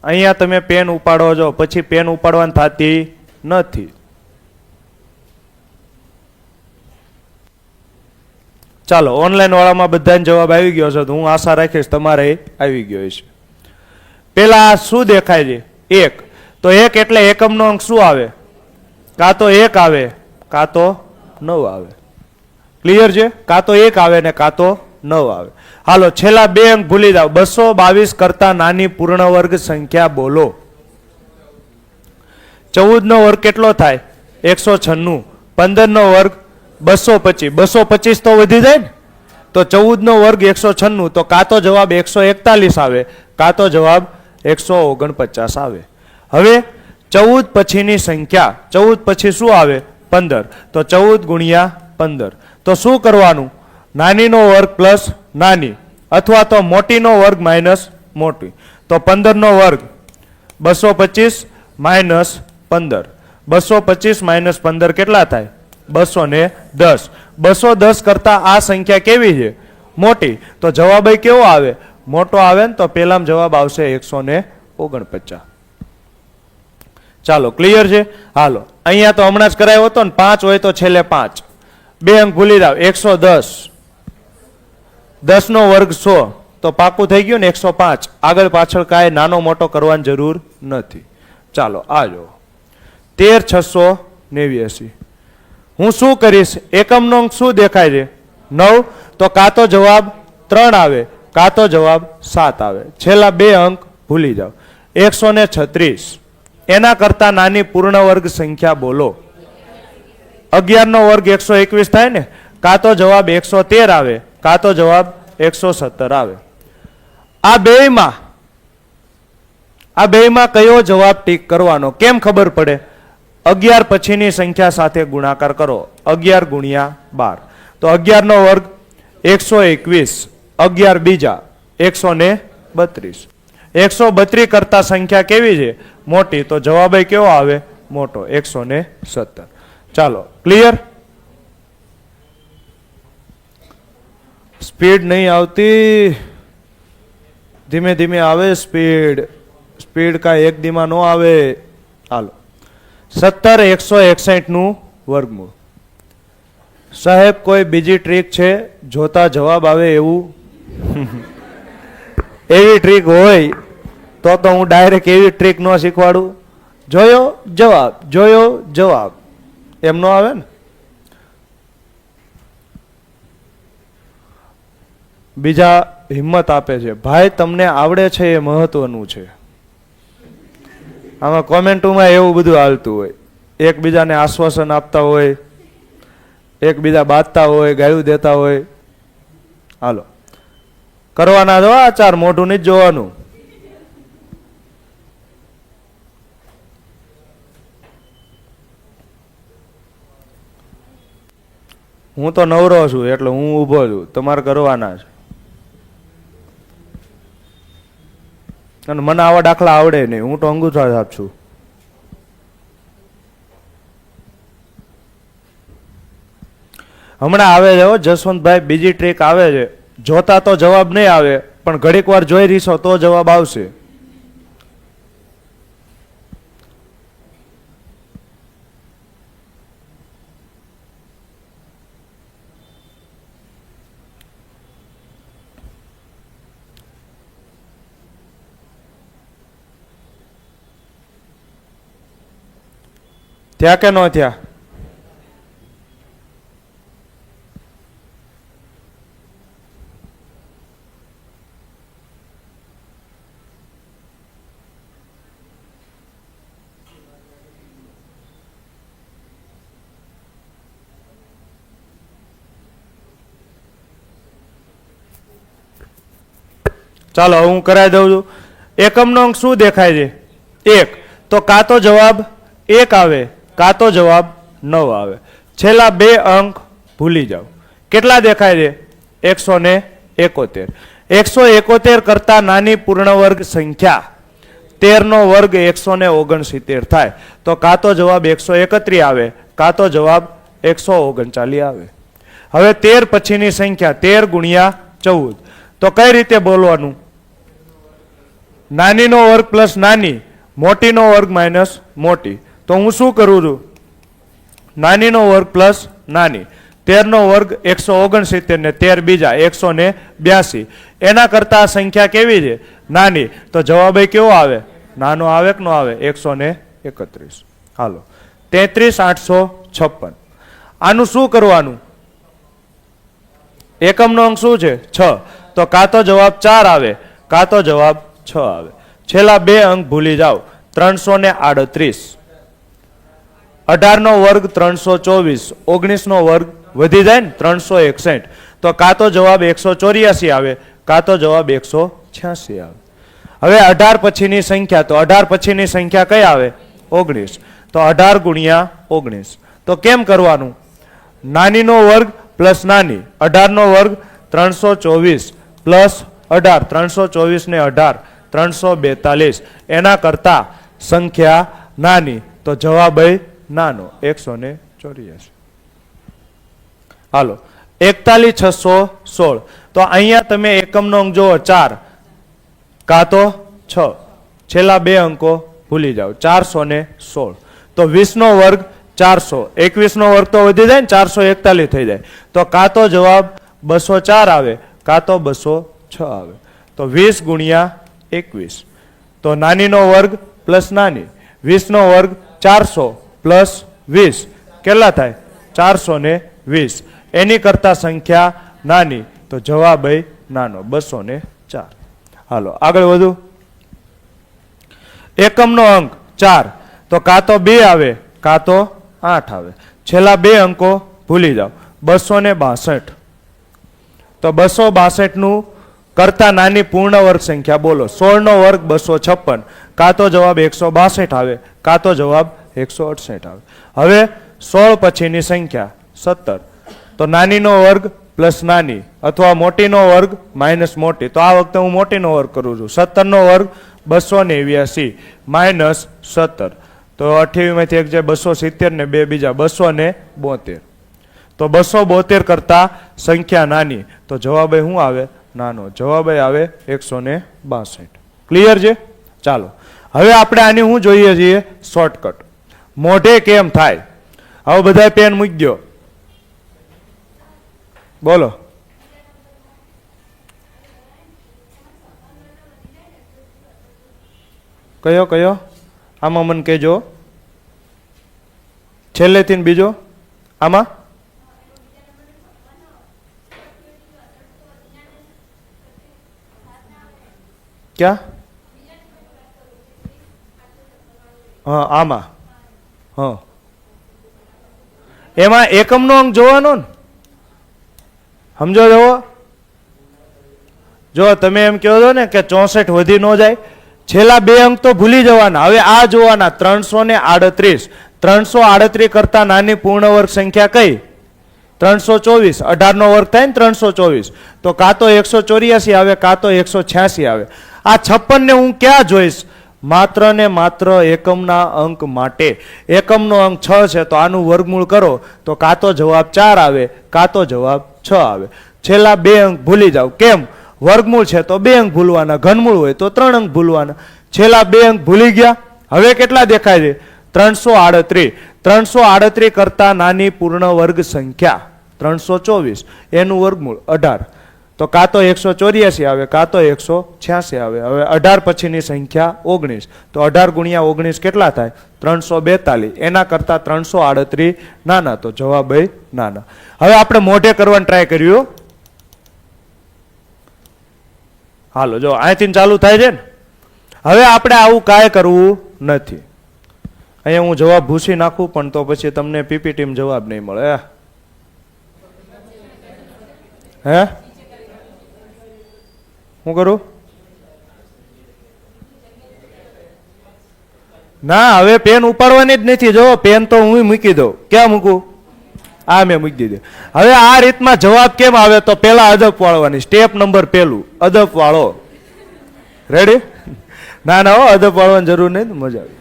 અહીંયા તમે પેન ઉપાડો છો, પછી પેન ઉપાડવાની થતી નથી. ચાલો, ઓનલાઈન વાળામાં બધાને જવાબ આવી ગયો છે, તો હું આશા રાખીશ તમારે આવી ગયો છે. પેલા શું દેખાય છે? 1. તો 1 એટલે એકમનો અંક શું આવે? કાં તો 1 આવે કાં તો 9 આવે. ક્લિયર છે? કાં તો 1 આવે ને કાં તો 9 આવે. હાલો, છેલ્લા 2 અંક ભૂલી જાઓ. 222 કરતા નાની પૂર્ણ વર્ગ સંખ્યા બોલો. 14 નો વર્ગ કેટલો થાય? 196. 15 નો વર્ગ 225. 225 તો વધી જાય ને. તો 14 નો વર્ગ 196. તો કાં તો જવાબ 141 આવે કાં તો જવાબ 149 આવે. હવે 14 પછીની સંખ્યા, 14 પછી શું આવે? 15. તો 14 ગુણ્યા 15. તો શું કરવાનું? નાનીનો વર્ગ પ્લસ નાની અથવા તો મોટીનો વર્ગ માઇનસ મોટી. તો 15 નો વર્ગ 225 માઇનસ 15. 225 માઇનસ 15 કેટલા થાય? 210. 210 કરતા આ સંખ્યા કેવી છે? મોટી. તો જવાબ કેવો આવે? મોટો આવે ને. તો પેલામાં જવાબ આવશે 149. ચાલો, ક્લિયર છે? હાલો, અહીંયા તો હમણાં જ કરાયો હતો ને. 5 હોય તો છેલ્લે 5. 2 અંક ભૂલી જાવ. 110. 10 નો વર્ગ 100. તો પાકું થઈ ગયું ને 105. આગળ પાછળ કાંઈ નાનો મોટો કરવાની જરૂર નથી. ચાલો, આ જો 13,689. હું શું કરીશ? એકમનો અંક શું દેખાય છે? 9. તો કાં તો જવાબ 3 આવે કાં તો જવાબ 7 આવે. છેલ્લા 2 અંક ભૂલી જાઓ. 136. એના કરતા નાની પૂર્ણ વર્ગ સંખ્યા બોલો. 11 નો વર્ગ 121 થાય ને. કાં તો જવાબ 113 આવે કાં તો જવાબ 117 આવે. આ બેયમાં કયો જવાબ ટીક કરવાનો? કેમ ખબર પડે? 11 પછીની સંખ્યા સાથે ગુણાકાર કરો. 11 ગુણ્યા 12. તો 11 નો વર્ગ 121. 11 બીજા 132. 132 કરતા સંખ્યા કેવી છે? મોટી. તો જવાબ કેવો આવે? મોટો. 117. ચાલો, ક્લિયર? સ્પીડ નહીં આવતી, ધીમે ધીમે આવે સ્પીડ. સ્પીડ કાંઈ એક દીમાં ન આવે. હાલો, 17 161 નું વર્ગમૂળ. સાહેબ, કોઈ બીજી ટ્રીક છે? જોતા જવાબ આવે એવું? એવી ટ્રીક હોય તો હું ડાયરેક્ટ એવી ટ્રીક ન શીખવાડું. જોયો જવાબ, જોયો જવાબ, એમ નો આવે ને. બીજા હિંમત આપે છે. ભાઈ, તમને આવડે છે એ મહત્વનું છે. આમાં કોમેન્ટોમાં એવું બધું હાલતું હોય. એકબીજાને આશ્વાસન આપતા હોય, એકબીજા બાંધતા હોય, ગાયું દેતા હોય. હાલો, કરવાના જો આ 4, મોઢું નહીં જોવાનું. હું તો નવરો છું એટલે હું ઊભો છું, તમારે કરવાના છે. અને મને આવા દાખલા આવડે નહીં, હું તો અંગૂઠા છાપ છું. હમણાં આવે છે જસવંતભાઈ, બીજી ટ્રીક આવે છે. જોતા તો જવાબ નહીં આવે, પણ ઘડીક વાર જોઈ રહીશો તો જવાબ આવશે. થયા કે ન થયા? ચાલો હું કરાવી દઉં છું. એકમનો અંક શું દેખાય છે? 1. તો કાં તો જવાબ 1 આવે કાં તો જવાબ 9 આવે. છેલ્લા 2 અંક ભૂલી જાઓ. કેટલા દેખાય છે? 171. 171 કરતા નાની પૂર્ણવર્ગ સંખ્યા 13 નો વર્ગ 169 થાય. તો કાં તો જવાબ 131 આવે કાં તો જવાબ 139 આવે. હવે 13 પછીની સંખ્યા 13 ગુણ્યા 14. તો કઈ રીતે બોલવાનું? નાનીનો વર્ગ પ્લસ નાની, મોટીનો વર્ગ માઇનસ મોટી. તો હું શું કરું છું? નાનીનો વર્ગ પ્લસ નાની, 13 નો વર્ગ 169 ને 13 બીજા 182. એના કરતા આ સંખ્યા કેવી છે? નાની. તો જવાબ કેવો આવે? નાનો આવે કે ન આવે? 131. હાલો 33,856. આનું શું કરવાનું? એકમનો અંક શું છે? 6. તો કાં તો જવાબ 4 આવે કાં તો જવાબ 6 આવે. છેલ્લા 2 અંક ભૂલી જાઓ. 338. 18 નો વર્ગ 324, 19 નો વર્ગ વધી જાય ને 361. તો કાં તો જવાબ 184 આવે કાં તો જવાબ 186 આવે. હવે 18 પછીની સંખ્યા, તો 18 પછીની સંખ્યા કઈ આવે? 19. તો 18 ગુણ્યા 19. તો કેમ કરવાનું? નાનીનો વર્ગ પ્લસ નાની, 18 નો વર્ગ 324 પ્લસ 18, 324 ને 18 342. એના કરતા સંખ્યા નાની, તો જવાબ નાનો 184. હાલો 41,616. તો અહીંયા તમે એકમનો અંક જુઓ 4 કાં તો 6. છેલ્લા 2 અંકો ભૂલી જાઓ. 416. તો 20 નો વર્ગ 400, 21 નો વર્ગ તો વધી જાય ને 441 થઈ જાય. તો કાં તો જવાબ 204 આવે કાં તો 206 આવે. તો 20 ગુણ્યા 21. તો નાનીનો વર્ગ પ્લસ નાની, 20 નો વર્ગ 400 પ્લસ 20 કેટલા થાય? 420. એની કરતા સંખ્યા નાની, તો જવાબ નાનો 204. હાલો આગળ વધુ. એકમનો અંક 4. તો કાં તો 2 આવે કાં તો 8 આવે. છેલ્લા 2 અંકો ભૂલી જાઓ. 262. તો 262 નું કરતા નાની પૂર્ણ વર્ગ સંખ્યા બોલો. 16 નો વર્ગ 256. કાં તો જવાબ 162 આવે કાં તો જવાબ 168 આવે. હવે 16 પછીની સંખ્યા 17. તો નાનીનો વર્ગ પ્લસ નાની અથવા મોટીનો વર્ગ માઇનસ મોટી. તો આ વખતે હું મોટીનો વર્ગ કરું છું. 17 નો વર્ગ 289 માઇનસ 17. તો 28 માંથી એક જાય 270 ને 2 બીજા 272. તો 272 કરતા સંખ્યા નાની, તો જવાબ શું આવે? નાનો. જવાબ આવે 162. ક્લિયર છે? ચાલો હવે આપણે આની શું જોઈએ છીએ? શોર્ટકટ. મોઢે કેમ થાય? હવે બધા પેન મૂકી દો. બોલો. કયો કયો? આમાં મને કહેજો. છેલ્લેથી બીજો આમાં ક્યાં? હા આમાં. હા એમાં એકમનો અંક જોવાનો ને. સમજો જવો. જો તમે એમ કહો છો ને કે 64 વધી ન જાય, છેલ્લા 2 અંક તો ભૂલી જવાના. હવે આ જોવાના 338. 338 કરતા નાની પૂર્ણ વર્ગ સંખ્યા કઈ? 324, 18 નો વર્ગ થાય ને 324, તો કાં તો 184 આવે કાં તો 186 આવે. આ 56 ને હું ક્યાં જોઈશ? માત્ર ને માત્ર એકમના અંક માટે. એકમનો અંક 6 છે તો આનું વર્ગમૂળ કરો તો કાં તો જવાબ 4 આવે કાં તો જવાબ 6 આવે. છેલ્લા 2 અંક ભૂલી જાવ. કેમ? વર્ગમૂળ છે તો 2 અંક ભૂલવાના, ઘનમૂળ હોય તો 3 અંક ભૂલવાના. છેલ્લા 2 અંક ભૂલી ગયા. હવે કેટલા દેખાય છે? 338. 338 કરતા નાની પૂર્ણ વર્ગ સંખ્યા 324, એનું વર્ગમૂળ 18, તો કાં તો 184 આવે કાં તો 186 આવે. હવે 18 પછીની સંખ્યા 19, તો 18 ગુણ્યા 19 કેટલા થાય? 342. એના કરતા 338 નાના, તો જવાબ નાના. હવે આપણે મોઢે કરવાનું ટ્રાય કર્યું. હાલો જો અહીંથી ચાલુ થાય છે ને. હવે આપણે આવું કાંઈ કરવું નથી. અહીંયા હું જવાબ ભૂસી નાખું પણ તો પછી તમને પીપીટીમાં જવાબ નહીં મળે. હે શું કરું? ના, હવે પેન ઉપાડવાની જ નથી. જો પેન તો હું મૂકી દઉં. ક્યાં મૂકું? આ મેં મૂકી દીધી. હવે આ રીતમાં જવાબ કેમ આવે? તો પેલા અદબ વાળવાની. સ્ટેપ નંબર 1, અદબ વાળો. રેડી? ના ના હો, અદબ વાળવાની જરૂર નહીં, મજા આવી.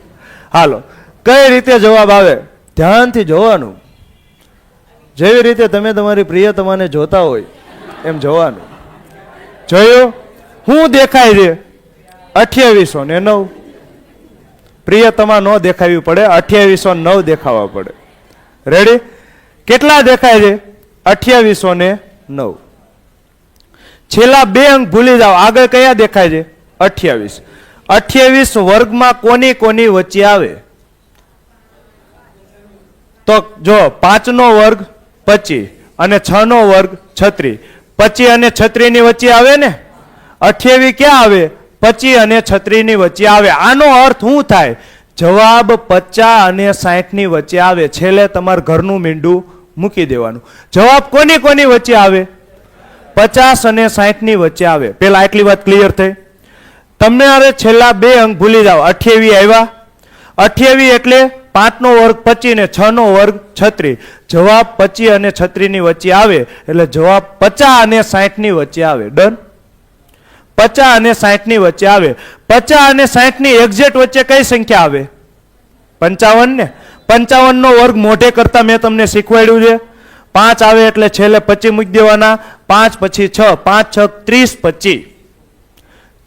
હાલો, કઈ રીતે જવાબ આવે ધ્યાનથી જોવાનું. જેવી રીતે તમે તમારી પ્રિયતમાને જોતા હોય એમ જોવાનું. જોયું? શું દેખાય છે? 2809. પ્રિયતમા ન દેખાવી પડે, 2809 દેખાવા પડે. રેડી? કેટલા દેખાય છે? 2809. છેલ્લા 2 અંક ભૂલી જાઓ. આગળ કયા દેખાય છે? 28. 28 વર્ગમાં કોની કોની વચ્ચે આવે? તો જો 5 નો વર્ગ 25 અને 6 નો વર્ગ 36. 25 અને 36 ની વચ્ચે આવે ને. 28 ક્યાં આવે? 25 અને 36 ની વચ્ચે આવે. આનો અર્થ શું થાય? જવાબ 50 અને 60 ની વચ્ચે આવે. છેલ્લે તમારે ઘરનું મીંડું મૂકી દેવાનું. જવાબ કોની કોની વચ્ચે આવે? 50 અને 60 ની વચ્ચે આવે. પેલા આટલી વાત ક્લિયર થઈ. તમને હવે છેલ્લા 2 અંક ભૂલી જાઓ. 28 આવ્યા. 28 એટલે 5 નો વર્ગ 25 ને 6 નો વર્ગ 36. જવાબ 25 અને 36 ની વચ્ચે આવે એટલે જવાબ 50 અને 60 ની વચ્ચે આવે. ડન? 50 અને 60 ની વચ્ચે આવે. 50 અને 60 ની એક્ઝેક્ટ વચ્ચે કઈ સંખ્યા આવે? 55 ને. 55 નો વર્ગ મોઢે કરતા મેં તમને શીખવાડ્યું છે. 5 આવે એટલે છેલ્લે 25 મૂકી દેવાના. 5 પછી 6, 5 6 30 25.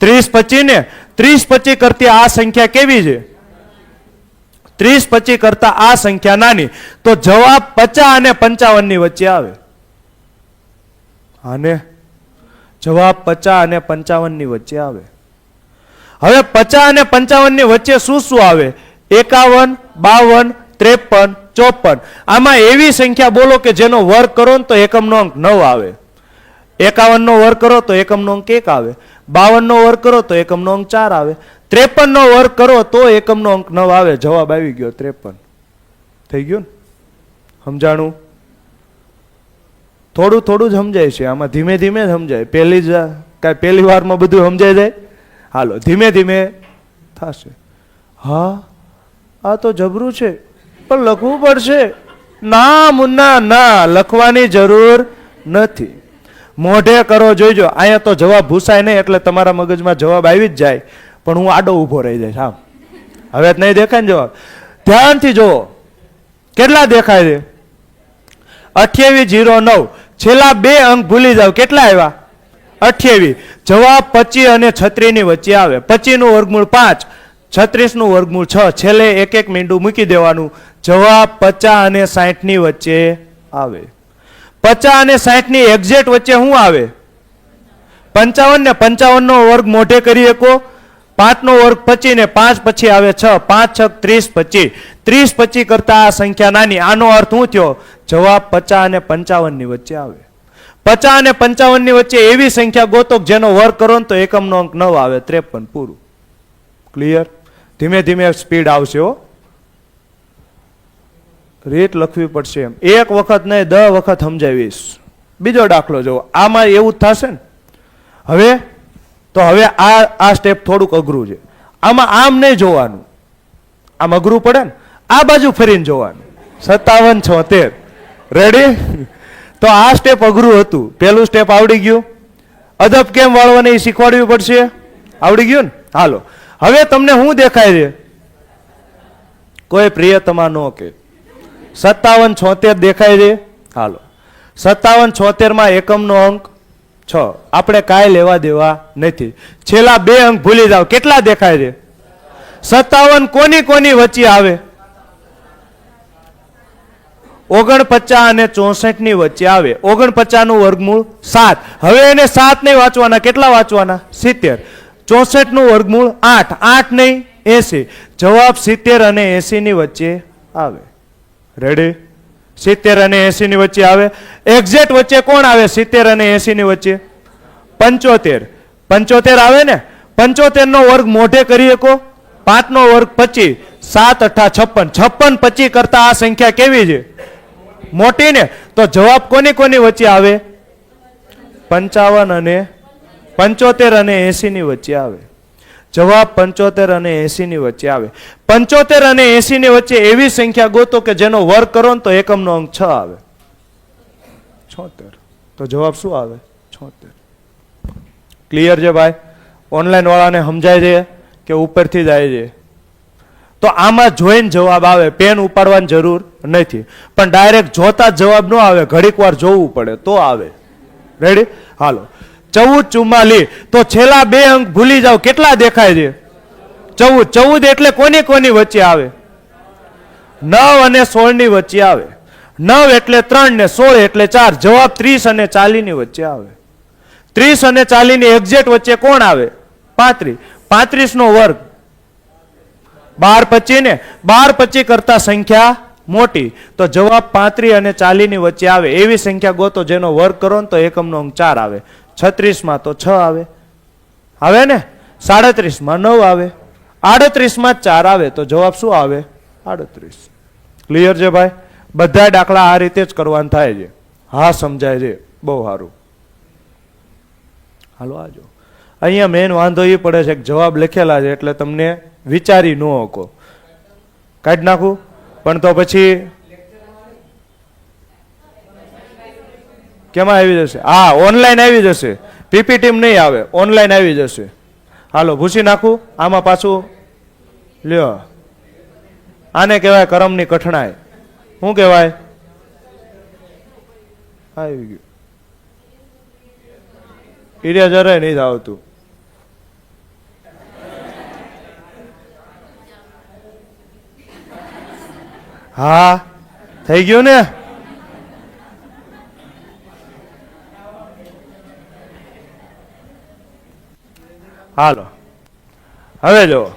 30 25 ને 30 25 કરતી આ સંખ્યા કેવી છે? 30 25 કરતા આ સંખ્યા નાની, તો જવાબ 50 અને 55 ની વચ્ચે આવે. આને જવાબ 50 અને 55 ની વચ્ચે આવે. હવે 50 અને 55 ની વચ્ચે શું શું આવે? 51, 52, 53, 54. આમાં એવી સંખ્યા બોલો કે જેનો વર્ગ કરો તો એકમનો અંક 9 આવે. 51 નો વર્ગ કરો તો એકમનો અંક 1 આવે. 52 નો વર્ગ કરો તો એકમનો અંક 4 આવે. 53 નો વર્ગ કરો તો એકમનો અંક 9 આવે. જવાબ આવી ગયો 53. થઈ ગયું ને? સમજાણું? થોડું થોડું જ સમજાય છે આમાં, ધીમે ધીમે સમજાય. પહેલી વારમાં બધું સમજાય જાય. હાલો, ધીમે ધીમે થશે. હા, આ તો જબરું છે પણ લખવું પડશે. ના મુન્ના ના, લખવાની જરૂર નથી. મોઢે કરો, જોઈજો. અહીંયા તો જવાબ ભૂસાય નહીં એટલે તમારા મગજમાં જવાબ આવી જ જાય, પણ હું આડો ઊભો રહી જઈશ. હા, હવે નહીં દેખાય ને જવાબ? ધ્યાનથી જુઓ. કેટલા દેખાય છે? 2809. છેલ્લા 2 અંક ભૂલી જાવ. કેટલા આવ્યા? 28. જવાબ 25 અને 36 ની વચ્ચે આવે. 25 નું વર્ગમૂળ 5, 36 નું વર્ગમૂળ 6. છેલ્લે એક એક મીંડું મૂકી દેવાનું. જવાબ 50 અને 60 ની વચ્ચે આવે. 50 અને 60 ની એક્ઝેક્ટ વચ્ચે શું આવે? 55 ને. 55 નો વર્ગ મોઢે કરી શકો. 5 નો વર્ગ 25 ને 5 પછી આવે 6. 5 6 30 25. 30 25 કરતા આ સંખ્યા નાની. આનો અર્થ શું થયો? જવાબ 50 અને 55 ની વચ્ચે આવે. 50 અને 55 ની વચ્ચે એવી સંખ્યા ગોતો જેનો વર્ગ કરો તો એકમનો અંક 9 આવે. 53. પૂરું. ક્લિયર? ધીમે ધીમે સ્પીડ આવશે હો. રીત લખવી પડશે એમ. એક વખત નહીં 10 વખત સમજાવીશ. બીજો દાખલો જુઓ. આમાં એવું જ થશે ને. હવે તો હવે આ સ્ટેપ થોડુંક અઘરું છે. આમાં આમ નહીં જોવાનું, આમ અઘરું પડે ને. આ બાજુ ફરીને જોવાનું. 57 76. રેડી? તો આ સ્ટેપ અઘરું હતું. પહેલું સ્ટેપ આવડી ગયું. અદબ કેમ વાળવાની એ શીખવાડવી પડશે. આવડી ગયું ને. હાલો, હવે તમને શું દેખાય છે? કોઈ પ્રિયતમા નો કે 57 76 દેખાય છે. હાલો, 57 76 માં એકમનો અંક 6. આપણે કાંઈ લેવા દેવા નથી. છેલ્લા બે અંક ભૂલી જાવ. કેટલા દેખાય છે? 57 કોની કોની વચ્ચે આવે? 49 અને 64 ની વચ્ચે આવે. 49 નું વર્ગમૂળ 7. હવે એને 7 નહીં વાંચવાના. કેટલા વાંચવાના? 70. 64 નું વર્ગમૂળ 8. 8 નહીં 80. જવાબ 70 અને 80 ની વચ્ચે આવે. રેડી? 70 અને 80 ની વચ્ચે આવે. એક્ઝેક્ટ વચ્ચે કોણ આવે? 70 અને 80 ની વચ્ચે 75. 75 આવે ને. 75 નો વર્ગ મોઢે કરી શકો. 5 નો વર્ગ 25. 7 8 56. 56 25 કરતા આ સંખ્યા કેવી છે? મોટી ને. તો જવાબ કોની કોની વચ્ચે આવે? 55 અને 75 અને 80 ની વચ્ચે આવે. જવાબ 75 અને 80 ની વચ્ચે આવે. 75 અને 80 ની વચ્ચે એવી સંખ્યા ગોતો કે જેનો વર્ગ કરો ને તો એકમનો અંક 6 આવે. 76. તો જવાબ શું આવે? 76. ક્લિયર છે ભાઈ? ઓનલાઈન વાળાને સમજાય છે કે ઉપરથી જાય છે? તો આમાં જોઈને જવાબ આવે. પેન ઉપાડવાની જરૂર નથી. પણ ડાયરેક્ટ જોતા જ જવાબ ન આવે. ઘડીક વાર જોવું પડે તો આવે. રેડી? હાલો, 14 44. તો છેલ્લા બે અંક ભૂલી જાવ. કેટલા દેખાય છે? 14. 14 એટલે કોની કોની વચ્ચે આવે? 9 અને 16 ની વચ્ચે આવે. 9 એટલે 3 ને 16 એટલે 4. જવાબ 30 અને 40 ની વચ્ચે આવે. 30 અને 40 ની એક્ઝેક્ટ વચ્ચે કોણ આવે? 35. 35 નો વર્ગ 12 25 ને. 12 25 કરતા સંખ્યા મોટી. તો જવાબ 35 અને 40 ની વચ્ચે આવે. એવી સંખ્યા ગોતો જેનો વર્ગ કરો ને તો એકમનો અંક 4 આવે. 36 માં તો 6 આવે. આવે ને. 37 માં 9 આવે. 38 માં 4 આવે. તો જવાબ શું આવે? 38. ક્લિયર છે ભાઈ? બધા દાખલા આ રીતે જ કરવાના થાય છે. હા, સમજાય છે. બહુ સારું. હાલો, આજો. અહીંયા મેન વાંધો એ પડે છે કે જવાબ લખેલા છે એટલે તમને વિચારી ન શકો. કાઢી નાખું પણ તો પછી કેમાં આવી જશે? હા, ઓનલાઈન આવી જશે. પીપીટી નહીં આવે, ઓનલાઈન આવી જશે. હાલો, ભૂસી નાખું. આમાં પાછું લ્યો. આને કહેવાય કરમની કઠણાઈ. શું કહેવાય? આવી ગયું. ઈડિયા જરાય નહીં આવતું. હા, થઈ ગયું ને. હાલો, હવે જો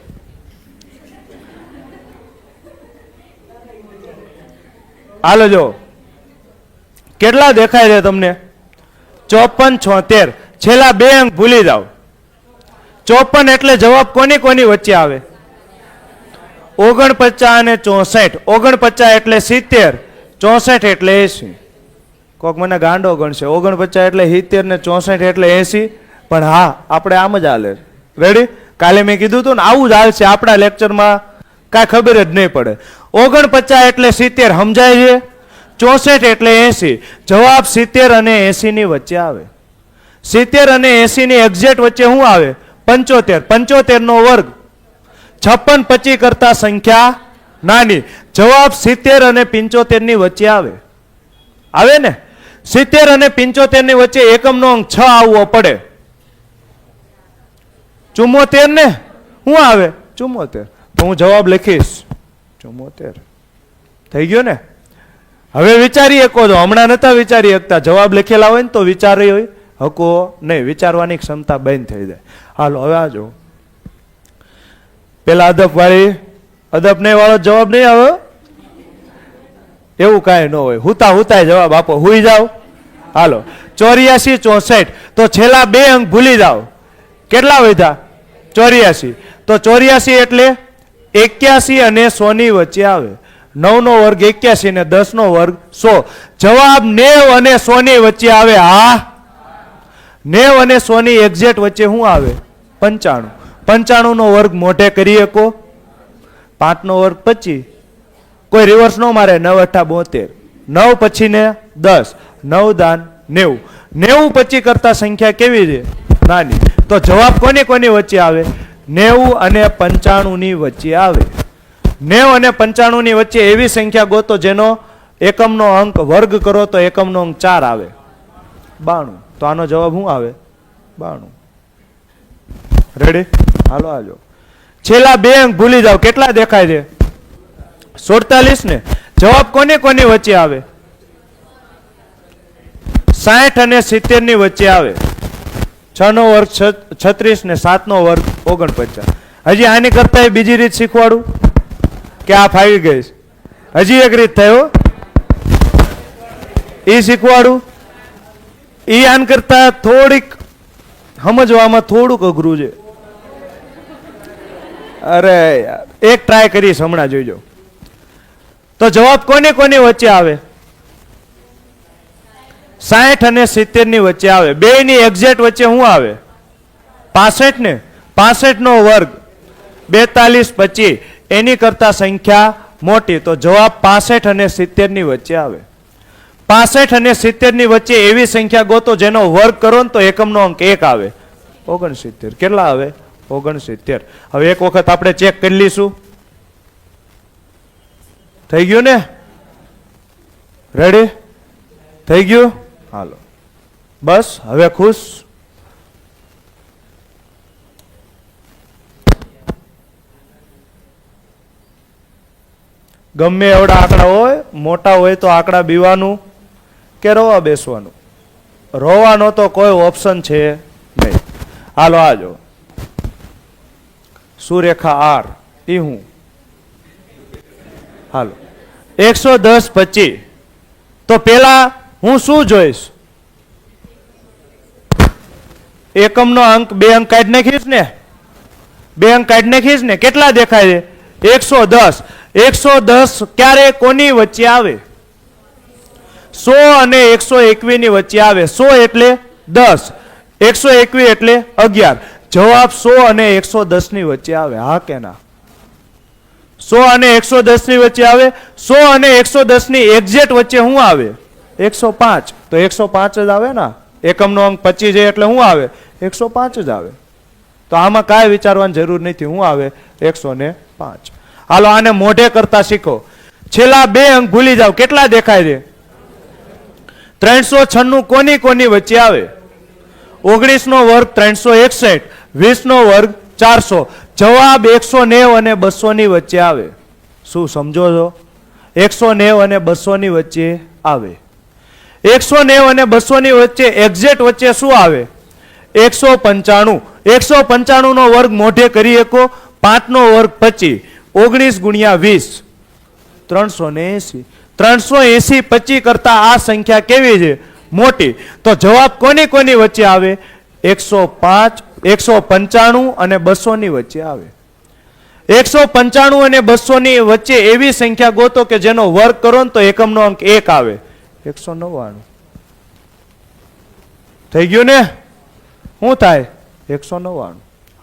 હાલો જો કેટલા દેખાય છે તમને? 54 76. છેલ્લા બે અંક ભૂલી જાવ. 54 એટલે જવાબ કોની કોની વચ્ચે આવે? 49 અને 64. 49 એટલે 70. 64 એટલે 80. કોક મને ગાંડો ગણશે. 49 એટલે 70 ને 64 એટલે 80. પણ હા, આપણે આમ જ હાલે. રેડી? કાલે મેં કીધું હતું ને આવું જ હાલશે. આપણા લેક્ચરમાં કાંઈ ખબર જ નહીં પડે. 49 એટલે 70 સમજાય છે. 64 એટલે 80. જવાબ 70 અને 80 ની વચ્ચે આવે. 70 અને 80 ની એક્ઝેક્ટ વચ્ચે શું આવે? 75. 75 નો વર્ગ 56 25 કરતા સંખ્યા નાની. જવાબ 70 અને 75 ની વચ્ચે આવે. આવે ને. 70 અને 75 ની વચ્ચે એકમનો અંક 6 આવવો પડે. 74 ને. શું આવે? 74. તો હું જવાબ લખીશ 74. થઈ ગયો ને. હવે વિચારી શકો છો. હમણાં નતા વિચારી શકતા. જવાબ લખેલા હોય ને તો વિચારી હોય હકો નહીં. વિચારવાની ક્ષમતા બંધ થઈ જાય. હાલો, હવે આજો. પેલા અદબ વાળી અદબ નહીં વાળો જવાબ નહીં આવે. એવું કાંઈ ન હોય. હુતા હુતા જવાબ આપો. હુઈ જાઓ. હાલો, 84 64. તો છેલ્લા બે અંક ભૂલી જાઓ. કેટલા વધ્યા? 84. તો 84 એટલે 81 અને 100 ની વચ્ચે આવે. 9 નો વર્ગ 81 ને 10 નો વર્ગ 100. જવાબ 90 અને 100 ની વચ્ચે આવે. હા, 90 અને 100 ની એક્ઝેક્ટ વચ્ચે શું આવે? 95. 95 નો વર્ગ મોઢે કરી શકો. 5 નો વર્ગ 25. કોઈ રિવર્સ નો મારે. 9 8 72. 9 પછી ને 10, 9 દાન 90, 90 25 કરતા સંખ્યા કેવી છે? નાની. તો જવાબ કોની કોની વચ્ચે આવે? 90 અને 95 ની વચ્ચે આવે. 90 અને 95 ની વચ્ચે એવી સંખ્યા ગોતો જેનો એકમનો અંક વર્ગ કરો તો એકમનો અંક 4 આવે. 92. તો આનો જવાબ શું આવે? 92. રેડી? હાલો આજો. છેલ્લા બે અંક ભૂલી જાઓ. કેટલા દેખાય છે? 47 ને. જવાબ કોની કોની વચ્ચે આવે? 60 અને 70 ની વચ્ચે આવે. 6 નો વર્ગ 36 ને 7 નો વર્ગ 49. હજી આની કરતા બીજી રીત શીખવાડું કે આ ફાવી ગઈ? હજી એક રીત થયો એ શીખવાડું. એ આન કરતા થોડીક સમજવામાં થોડુંક અઘરું છે. અરે યાર, એક ટ્રાય કરીશ, હમણાં જોઈજો. તો જવાબ કોની કોની વચ્ચે આવે? 60 અને 70 ની વચ્ચે આવે. બે ની એક્ઝેક્ટ વચ્ચે શું આવે? 65 ને. 65 નો વર્ગ 42 25, એની કરતા સંખ્યા મોટી. તો જવાબ 65 અને 70 ની વચ્ચે આવે. 65 અને 70 ની વચ્ચે એવી સંખ્યા ગોતો જેનો વર્ગ કરો ને તો એકમનો અંક 1 આવે. 69. કેટલા આવે? 69. હવે એક વખત આપણે ચેક કરી લઈશું. થઈ ગયું ને? રેડી? થઈ ગયું? હાલો બસ હવે ખુશ. ગમે એવડા આંકડા હોય, મોટા હોય તો આંકડા બીવાનું કે રોવા બેસવાનું? રોવાનો તો કોઈ ઓપ્શન છે નહીં. હાલો આજો. સુરેખા આર એ હું. હાલો 110 25. તો પેલા હું શું જોઈશ? એકમનો અંક 2 અંક કાઢી નાખીશ ને? 2 અંક કાઢી નાખીશ ને? કેટલા દેખાય છે? 110. 110 ક્યારે કોની વચ્ચે આવે? 100 અને 121 ની વચ્ચે આવે. 100 એટલે 10, 121 એટલે 11. જવાબ 100 અને 110 ની વચ્ચે આવે. હા કે ના? 100 અને 110 ની વચ્ચે આવે. 100 અને 110 ની એક્ઝેક્ટ વચ્ચે શું આવે? 105. તો 105 જ આવે ને. એકમનો અંક 25 છે એટલે શું આવે? 105 જ આવે. તો આમાં કાંઈ વિચારવાની જરૂર નથી. શું આવે? 105. હાલો આને મોઢે કરતા શીખો. છેલ્લા બે અંક ભૂલી જાઓ. કેટલા દેખાય છે? 396 કોની કોની વચ્ચે આવે? 19 નો વર્ગ 361, 20 નો વર્ગ 400. જવાબ 190 અને 200 ની વચ્ચે આવે. શું સમજો છો? 190 અને 200 ની વચ્ચે આવે. 190 અને 200 ની વચ્ચે એક્ઝેક્ટ વચ્ચે શું આવે? 195. 195 નો વર્ગ મોઢે કરી શકો. 5 નો વર્ગ 25, 19 ગુણ્યા 20 380. 380 25 કરતા આ સંખ્યા કેવી છે? મોટી. તો જવાબ કોની કોની વચ્ચે આવે? 105, 195 અને 200 ની વચ્ચે આવે. 195 અને 200 ની વચ્ચે એવી સંખ્યા ગોતો કે જેનો વર્ગ કરો ને તો એકમનો અંક 1 આવે. 199. થઈ ગયું ને? શું થાય? 199.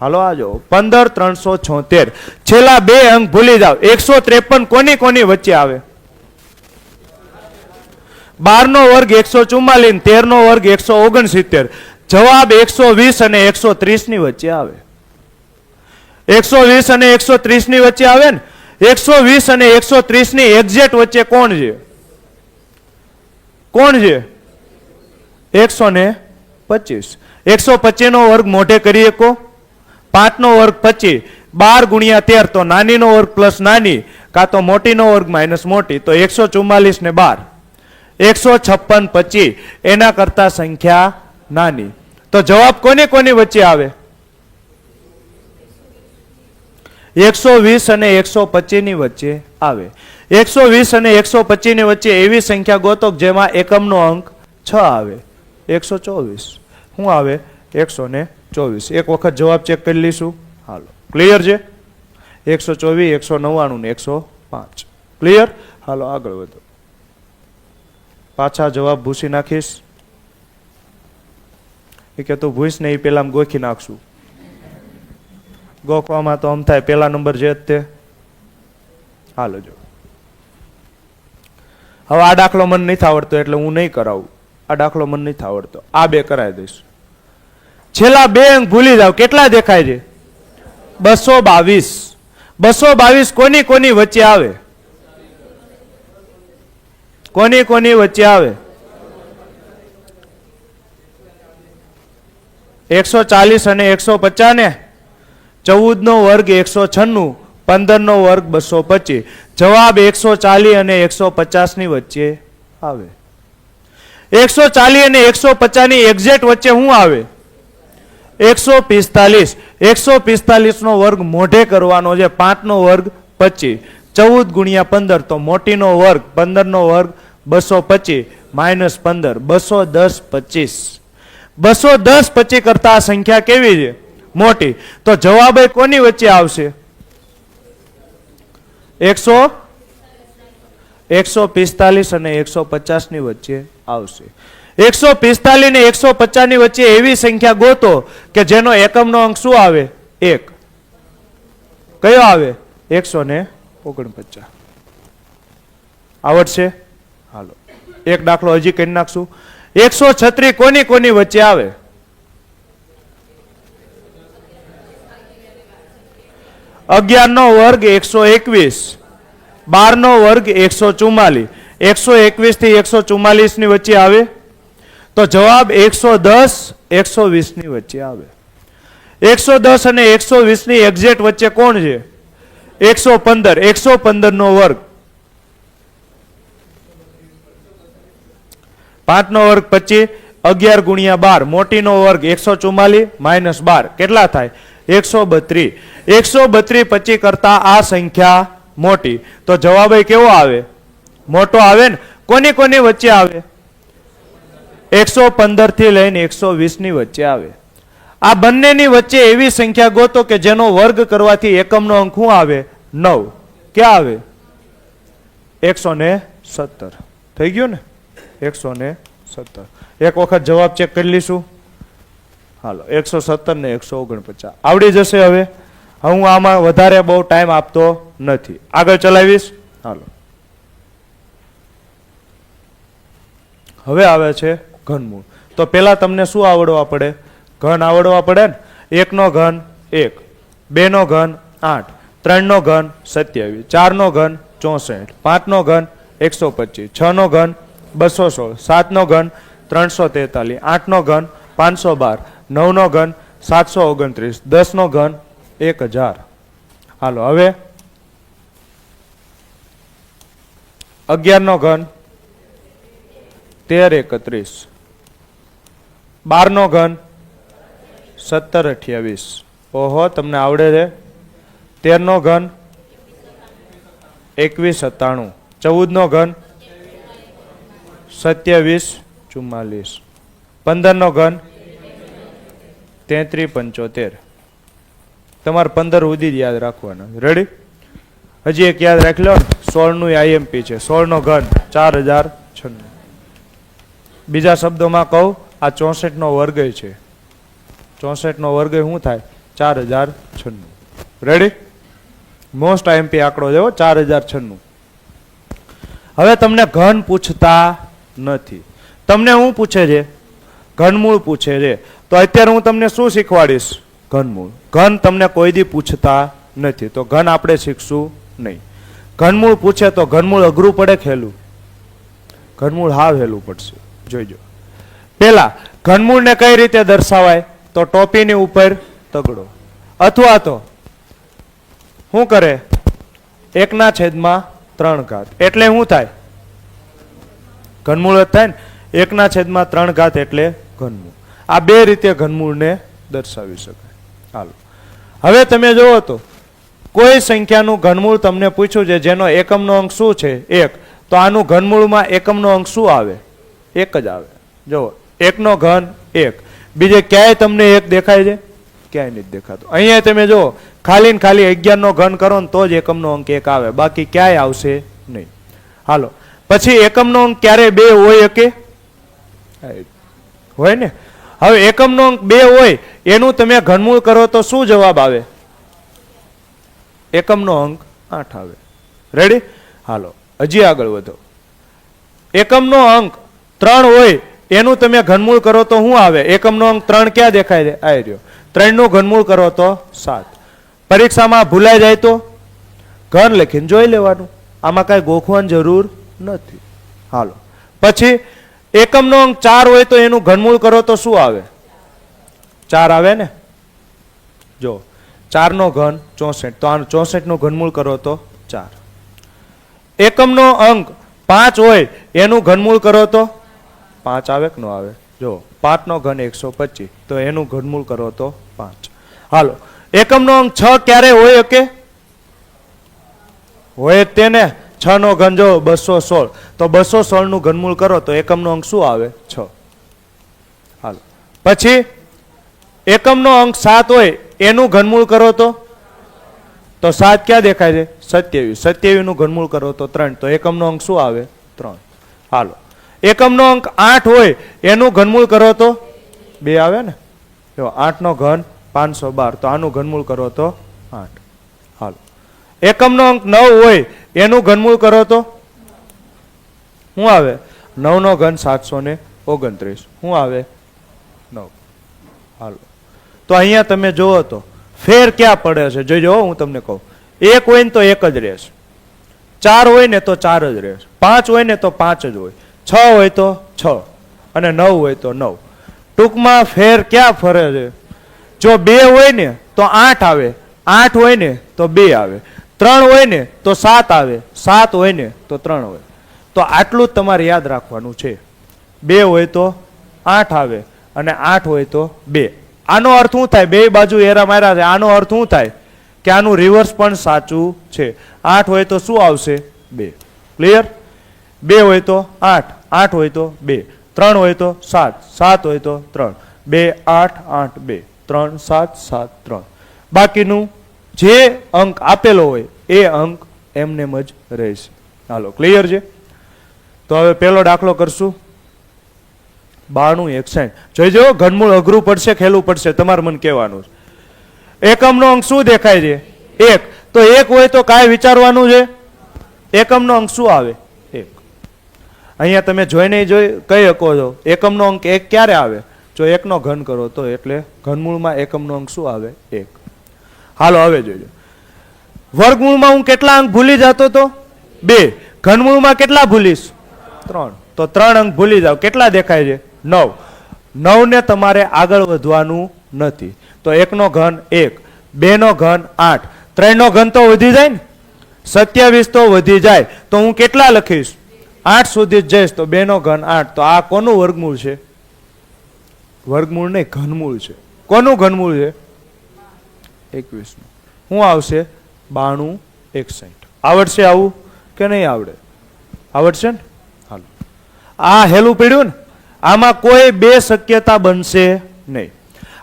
હાલો આજો. 15 376. છેલ્લા બે અંક ભૂલી જાઓ. 153 કોની કોની વચ્ચે આવે? 12 નો વર્ગ 144, 13 નો વર્ગ 169. જવાબ 120 અને 130 ની વચ્ચે આવે. 120 અને 130 ની વચ્ચે આવે ને. 120 અને 130 ની એક્ઝેક્ટ વચ્ચે કોણ છે? કોણ છે? 125. 125 નો વર્ગ મોઢે કરી શકો. 5 નો વર્ગ 25, 12 ગુણ્યા 13. તો નાની નો વર્ગ પ્લસ નાની, કાં તો મોટી નો વર્ગ માઇનસ મોટી. તો 144 ને 12, 156 25. એના કરતા સંખ્યા નાની. તો જવાબ કોની કોની વચ્ચે આવે? 120 અને 125 ની વચ્ચે આવે. 120 અને 125 ની વચ્ચે એવી સંખ્યા ગોતો જેમાં એકમનો અંક 6 આવે. 124. શું આવે? 124. એક વખત જવાબ ચેક કરી લઈશું. હાલો ક્લિયર છે? 124, 199 ને 105. ક્લિયર? હાલો આગળ વધો. પાછા જવાબ ભૂસી નાખીશ. એ કે તું ભૂસ ને એ પેલા ગોખી નાખશું. ગોખવામાં તો આમ થાય પેલા નંબર જે તે. હાલો જો હવે આ દાખલો મને નથી આવડતો એટલે હું નહીં કરાવું. આ દાખલો મને નથી આવડતો, આ બે કરાવી દઈશ. છેલ્લા બે અંક ભૂલી જાવ. કેટલા દેખાય છે? 222. 222 કોની કોની વચ્ચે આવે? કોની કોની વચ્ચે આવે? 140 અને 150 ને 14 નો વર્ગ 196, 15 નો વર્ગ 225. જવાબ 140 અને 150 ની વચ્ચે આવે. 140 અને 150 ની એક્ઝેક્ટ વચ્ચે શું આવે? 145. 145 નો વર્ગ મોઢે કરવાનો છે. 5 નો વર્ગ 25. 14 ગુણ્યા 15 તો મોટીનો વર્ગ 15 નો વર્ગ 225 માઇનસ 15 210 25. 210 25 કરતા આ સંખ્યા કેવી છે? મોટી. તો જવાબ એ કોની વચ્ચે આવશે? 145 અને 150 ની વચ્ચે આવશે. 145 ને 150 ની વચ્ચે એવી સંખ્યા ગોતો કે જેનો એકમનો અંક શું આવે? 1. કયો આવે? 149. આવડશે? હાલો એક દાખલો હજી કરી નાખશું. 136 કોની કોની વચ્ચે આવે? 11 નો વર્ગ 121, 12 નો વર્ગ 144. 121 થી 144 ની વચ્ચે આવે તો જવાબ 110 120 ની વચ્ચે આવે. 110 અને 120 ની એક્ઝેક્ટ વચ્ચે કોણ છે? 115. 115 નો વર્ગ 5 નો વર્ગ 25. 11 ગુણ્યા 12 મોટીનો વર્ગ 144 માઇનસ 12 કેટલા થાય? 132. 132 25 કરતા આ સંખ્યા મોટી. તો જવાબ કેવો આવે? મોટો આવે ને. કોની કોની વચ્ચે આવે? 115 થી લઈને 120 ની વચ્ચે આવે. આ બંનેની વચ્ચે એવી સંખ્યા ગોતો કે જેનો વર્ગ કરવાથી એકમનો અંક શું આવે? 9. ક્યાં આવે? 117. થઈ ગયું ને? 117. એક વખત જવાબ ચેક કરી લઈશું. હાલો 117 ને 149 આવડી જશે. હવે હું આમાં વધારે બહુ ટાઈમ આપતો નથી, આગળ ચલાવીશ. હાલો હવે આવે છે ઘનમૂળ. તો પેલા તમને શું આવડવા પડે? ઘન આવડવા પડે ને. 1 નો ઘન 1, 2 નો ઘન 8, 3 નો ઘન 27, 4 નો ઘન 64, 5 નો ઘન 125, 6 નો ઘન 216, 7 નો ઘન 343, 8 નો ઘન 512, 9 નો ઘન 729, 10 નો ઘન 1000. હાલો હવે 11 નો ઘન 1331, 12 નો ઘન 1728. ઓહો તમને આવડે છે. 13 નો ઘન 2197, 14 નો ઘન 2744, 15 નો ઘન 3375. તમારે 15 સુધી જ યાદ રાખવાના. રેડી? હજી એક યાદ રાખી લો ને. 16 નું આઈએમપી છે. 16 નો ઘન 4096. બીજા શબ્દોમાં કહું, આ 64 નો વર્ગ છે. 64 નો વર્ગ શું થાય? 4096. રેડી? મોસ્ટ આઈએમપી આંકડો જેવો 4096. હવે તમને ઘન પૂછતા નથી, તમને શું પૂછે છે? ઘનમૂળ પૂછે છે. તો અત્યારે હું તમને શું શીખવાડીશ? ઘનમૂળ. ઘન તમને કોઈ દી પૂછતા નથી, તો ઘન આપણે શીખશું નહીં. ઘનમૂળ પૂછે તો ઘનમૂળ અઘરું પડે કે હેલું? ઘનમૂળ હાવ હેલું પડશે. જોઈજો. પેલા ઘનમૂળને કઈ રીતે દર્શાવાય? તો ટોપીની ઉપર તગડો, અથવા તો શું કરે? 1/3 એટલે શું થાય? ઘનમૂળ જ થાય ને. 1/3 એટલે ઘનમૂળ. આ બે રીતે ઘનમૂળને દર્શાવી શકાય. હાલો હવે તમે જોવો તો કોઈ સંખ્યાનું ઘનમૂળ તમને પૂછ્યું છે જેનો એકમનો અંક શું છે? 1. તો આનું ઘનમૂળમાં એકમનો અંક શું આવે? 1 જ આવે. જુઓ 1 નો ઘન 1. બીજે ક્યાંય તમને 1 દેખાય છે? ક્યાંય નથી દેખાતો. અહીંયા તમે જુઓ ખાલી ને ખાલી 11 નો ઘન કરો ને તો જ એકમનો અંક 1 આવે, બાકી ક્યાંય આવશે નહીં. હાલો પછી એકમનો અંક ક્યારે 2 હોય કે? હોય ને. હવે એકમનો અંક 2 હોય એનું તમે ઘનમૂળ કરો તો શું જવાબ આવે? એકમનો અંક 8 આવે. રેડી? હાલો હજી આગળ વધો. એકમનો અંક 3 હોય એનું તમે ઘનમૂળ કરો તો શું આવે? એકમનો અંક 3 ક્યાં દેખાય છે? આ રહ્યો. 3 નું ઘનમૂળ કરો તો 7. પરીક્ષામાં ભૂલાઈ જાય તો ઘન લખીને જોઈ લેવાનું, આમાં કઈ ગોખવાની જરૂર નથી. હાલો, પછી એકમનો અંક 4 હોય તો એનું ઘનમૂળ કરો તો શું આવે? 4 આવે ને. જો 4 નો ઘન 64, તો આનું 64 નું ઘનમૂળ કરો તો 4. એકમનો અંક 5 હોય એનું ઘનમૂળ કરો તો 5 આવે કે ન આવે? જો 5 નો ઘન 125, તો એનું ઘનમૂળ કરો તો 5. હાલો, એકમનો અંક 6 ક્યારે હોય કે? હોય તેને 6 નો ઘન જો 216, તો 216 નું ઘનમૂળ કરો તો એકમનો અંક શું આવે? 6. હાલો, પછી એકમનો અંક 7 હોય એનું ઘનમૂળ કરો તો 7 ક્યાં દેખાય છે? 27. 27 નું ઘનમૂળ કરો તો 3, તો એકમનો અંક શું આવે? 3. હાલો, એકમનો અંક 8 હોય એનું ઘનમૂળ કરો તો 2 આવે ને. જો 8 નો ઘન 512, તો આનું ઘનમૂળ કરો તો 8. હાલો, એકમનો અંક 9 હોય એનું ઘનમૂળ કરો તો શું આવે? 9 નો ઘન 729, શું આવે? 9. હાલો, તો અહીંયા તમે જોવો તો ફેર ક્યાં પડે છે જોજો, હું તમને કહું. 1 હોય ને તો 1 જ રહેશે, 4 હોય ને તો 4 જ રહેશે, 5 હોય ને તો 5 જ હોય, 6 હોય તો 6, અને 9 હોય તો 9. ટૂંકમાં ફેર ક્યાં ફરે છે? જો 2 હોય ને તો 8 આવે, 8 હોય ને તો 2 આવે, 3 હોય ને તો 7 આવે, 7 હોય ને તો 3 હોય. તો આટલું જ તમારે યાદ રાખવાનું છે. 2 હોય તો 8 આવે અને 8 હોય તો 2. આનો અર્થ શું થાય? બે બાજુ એરા માર્યા છે, આનો અર્થ શું થાય કે આનું રિવર્સ પણ સાચું છે. 8 હોય તો શું આવશે? 2. ક્લિયર? 2 હોય તો 8, 8 હોય તો 2, 3 હોય તો 7, 7 હોય તો 3, 2 8 8 2 3 7 7 3. બાકીનું જે અંક આપેલો હોય એ અંક એમનેમ જ રહેશે. હાલો, ક્લિયર છે? તો હવે પેલો દાખલો કરશું. 92 61. જોઈજો, ઘનમૂળ અઘરું પડશે, ખેલું પડશે, તમારે મને કહેવાનું છે. એકમનો અંક શું દેખાય છે? 1. તો 1 હોય તો કાંઈ વિચારવાનું છે? એકમનો અંક શું આવે? 1. અહીંયા તમે જોઈને કહી શકો છો એકમનો અંક 1 ક્યારે આવે? જો 1 નો ઘન કરો તો, એટલે ઘનમૂળમાં એકમનો અંક શું આવે? 1. હાલો, હવે જોજો. વર્ગમૂળમાં હું કેટલા અંક ભૂલી જતો તો? 2. ઘનમૂળમાં કેટલા ભૂલીશ? 3. તો 3 અંક ભૂલી જાવ, કેટલા દેખાય છે? 9. 9 ને તમારે આગળ વધવાનું નથી, તો 1 નો ઘન 1, 2 નો ઘન 8, 3 નો ઘન તો વધી જાય ને, 27 તો વધી જાય, તો હું કેટલા લખીશ? 8 સુધી જ જઈશ, તો 2 નો ઘન 8. તો આ કોનું વર્ગમૂળ છે? વર્ગમૂળ નહીં, ઘનમૂળ છે. કોનું ઘનમૂળ છે? 21 નું. શું આવશે? 92 61. આવડશે આવું કે નહીં આવડે? આવડશે ને? હાલો, આ હેલું પડ્યું ને, આમાં કોઈ બે શક્યતા બનશે નહીં.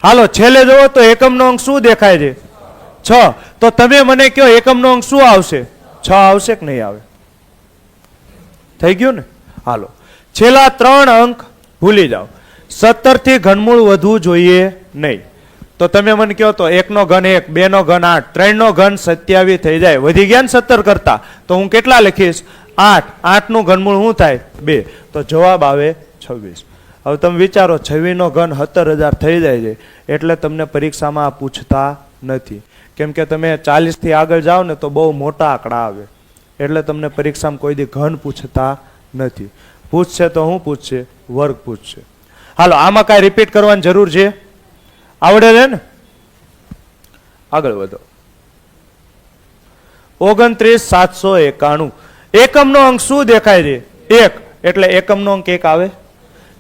હાલો, છેલ્લે જોવો તો એકમનો અંક શું દેખાય છે? 6. તો તમે મને કહો એકમનો અંક શું આવશે? 6 આવશે કે નહીં આવે? થઈ ગયું ને? હાલો, છેલ્લા 3 અંક ભૂલી જાઓ. 17 થી ઘનમૂળ વધવું જોઈએ નહીં. તો તમે મને કહો તો 1 નો ઘન 1, 2 નો ઘન 8, 3 નો ઘન 27 થઈ જાય. વધી ગયા ને 17 કરતા, તો હું કેટલા લખીશ? 8. 8 નું ઘનમૂળ શું થાય? 2. તો જવાબ આવે 26. હવે તમે વિચારો, 26 નો ઘન 17,000 થઈ જાય છે, એટલે તમને પરીક્ષામાં પૂછતા નથી. કેમ કે તમે 40 થી આગળ જાઓ ને તો બહુ મોટા આંકડા આવે, એટલે તમને પરીક્ષામાં કોઈ દી ઘન પૂછતા નથી. પૂછશે તો શું પૂછશે? વર્ગ પૂછશે. હાલો, આમાં કાંઈ રિપીટ કરવાની જરૂર છે? આવડે છે ને? આગળ વધો. 29,791. એકમનો અંક શું દેખાય છે? 1. એટલે એકમનો અંક 1 આવે.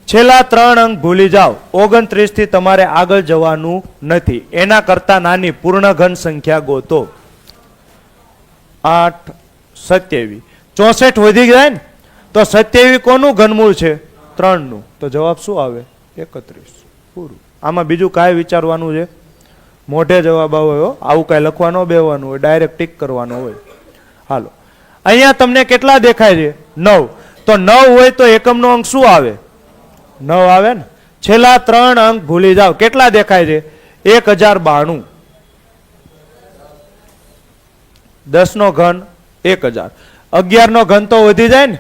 છેલ્લા 3 અંક ભૂલી જાઓ. 29 થી તમારે આગળ જવાનું નથી. એના કરતા નાની પૂર્ણ ઘન સંખ્યા ગોતો. 8 27 64 વધી જાય ને, તો 27 કોનું ઘનમૂળ છે? 3 નું. તો જવાબ શું આવે? 31. પૂરું. આમાં બીજું કાંઈ વિચારવાનું છે? મોઢે જવાબ આવે, આવું કાંઈ લખવાનું બેવાનું હોય, ડાયરેક્ટ ટીક કરવાનો હોય. હાલો, અહીંયા તમને કેટલા દેખાય છે? 9. તો 9 હોય તો એકમનો અંક શું આવે? 9 આવે ને. છેલ્લા 3 અંક ભૂલી જાઓ. કેટલા દેખાય છે? 1092. 10 નો ઘન 1000. 11 નો ઘન તો વધી જાય ને,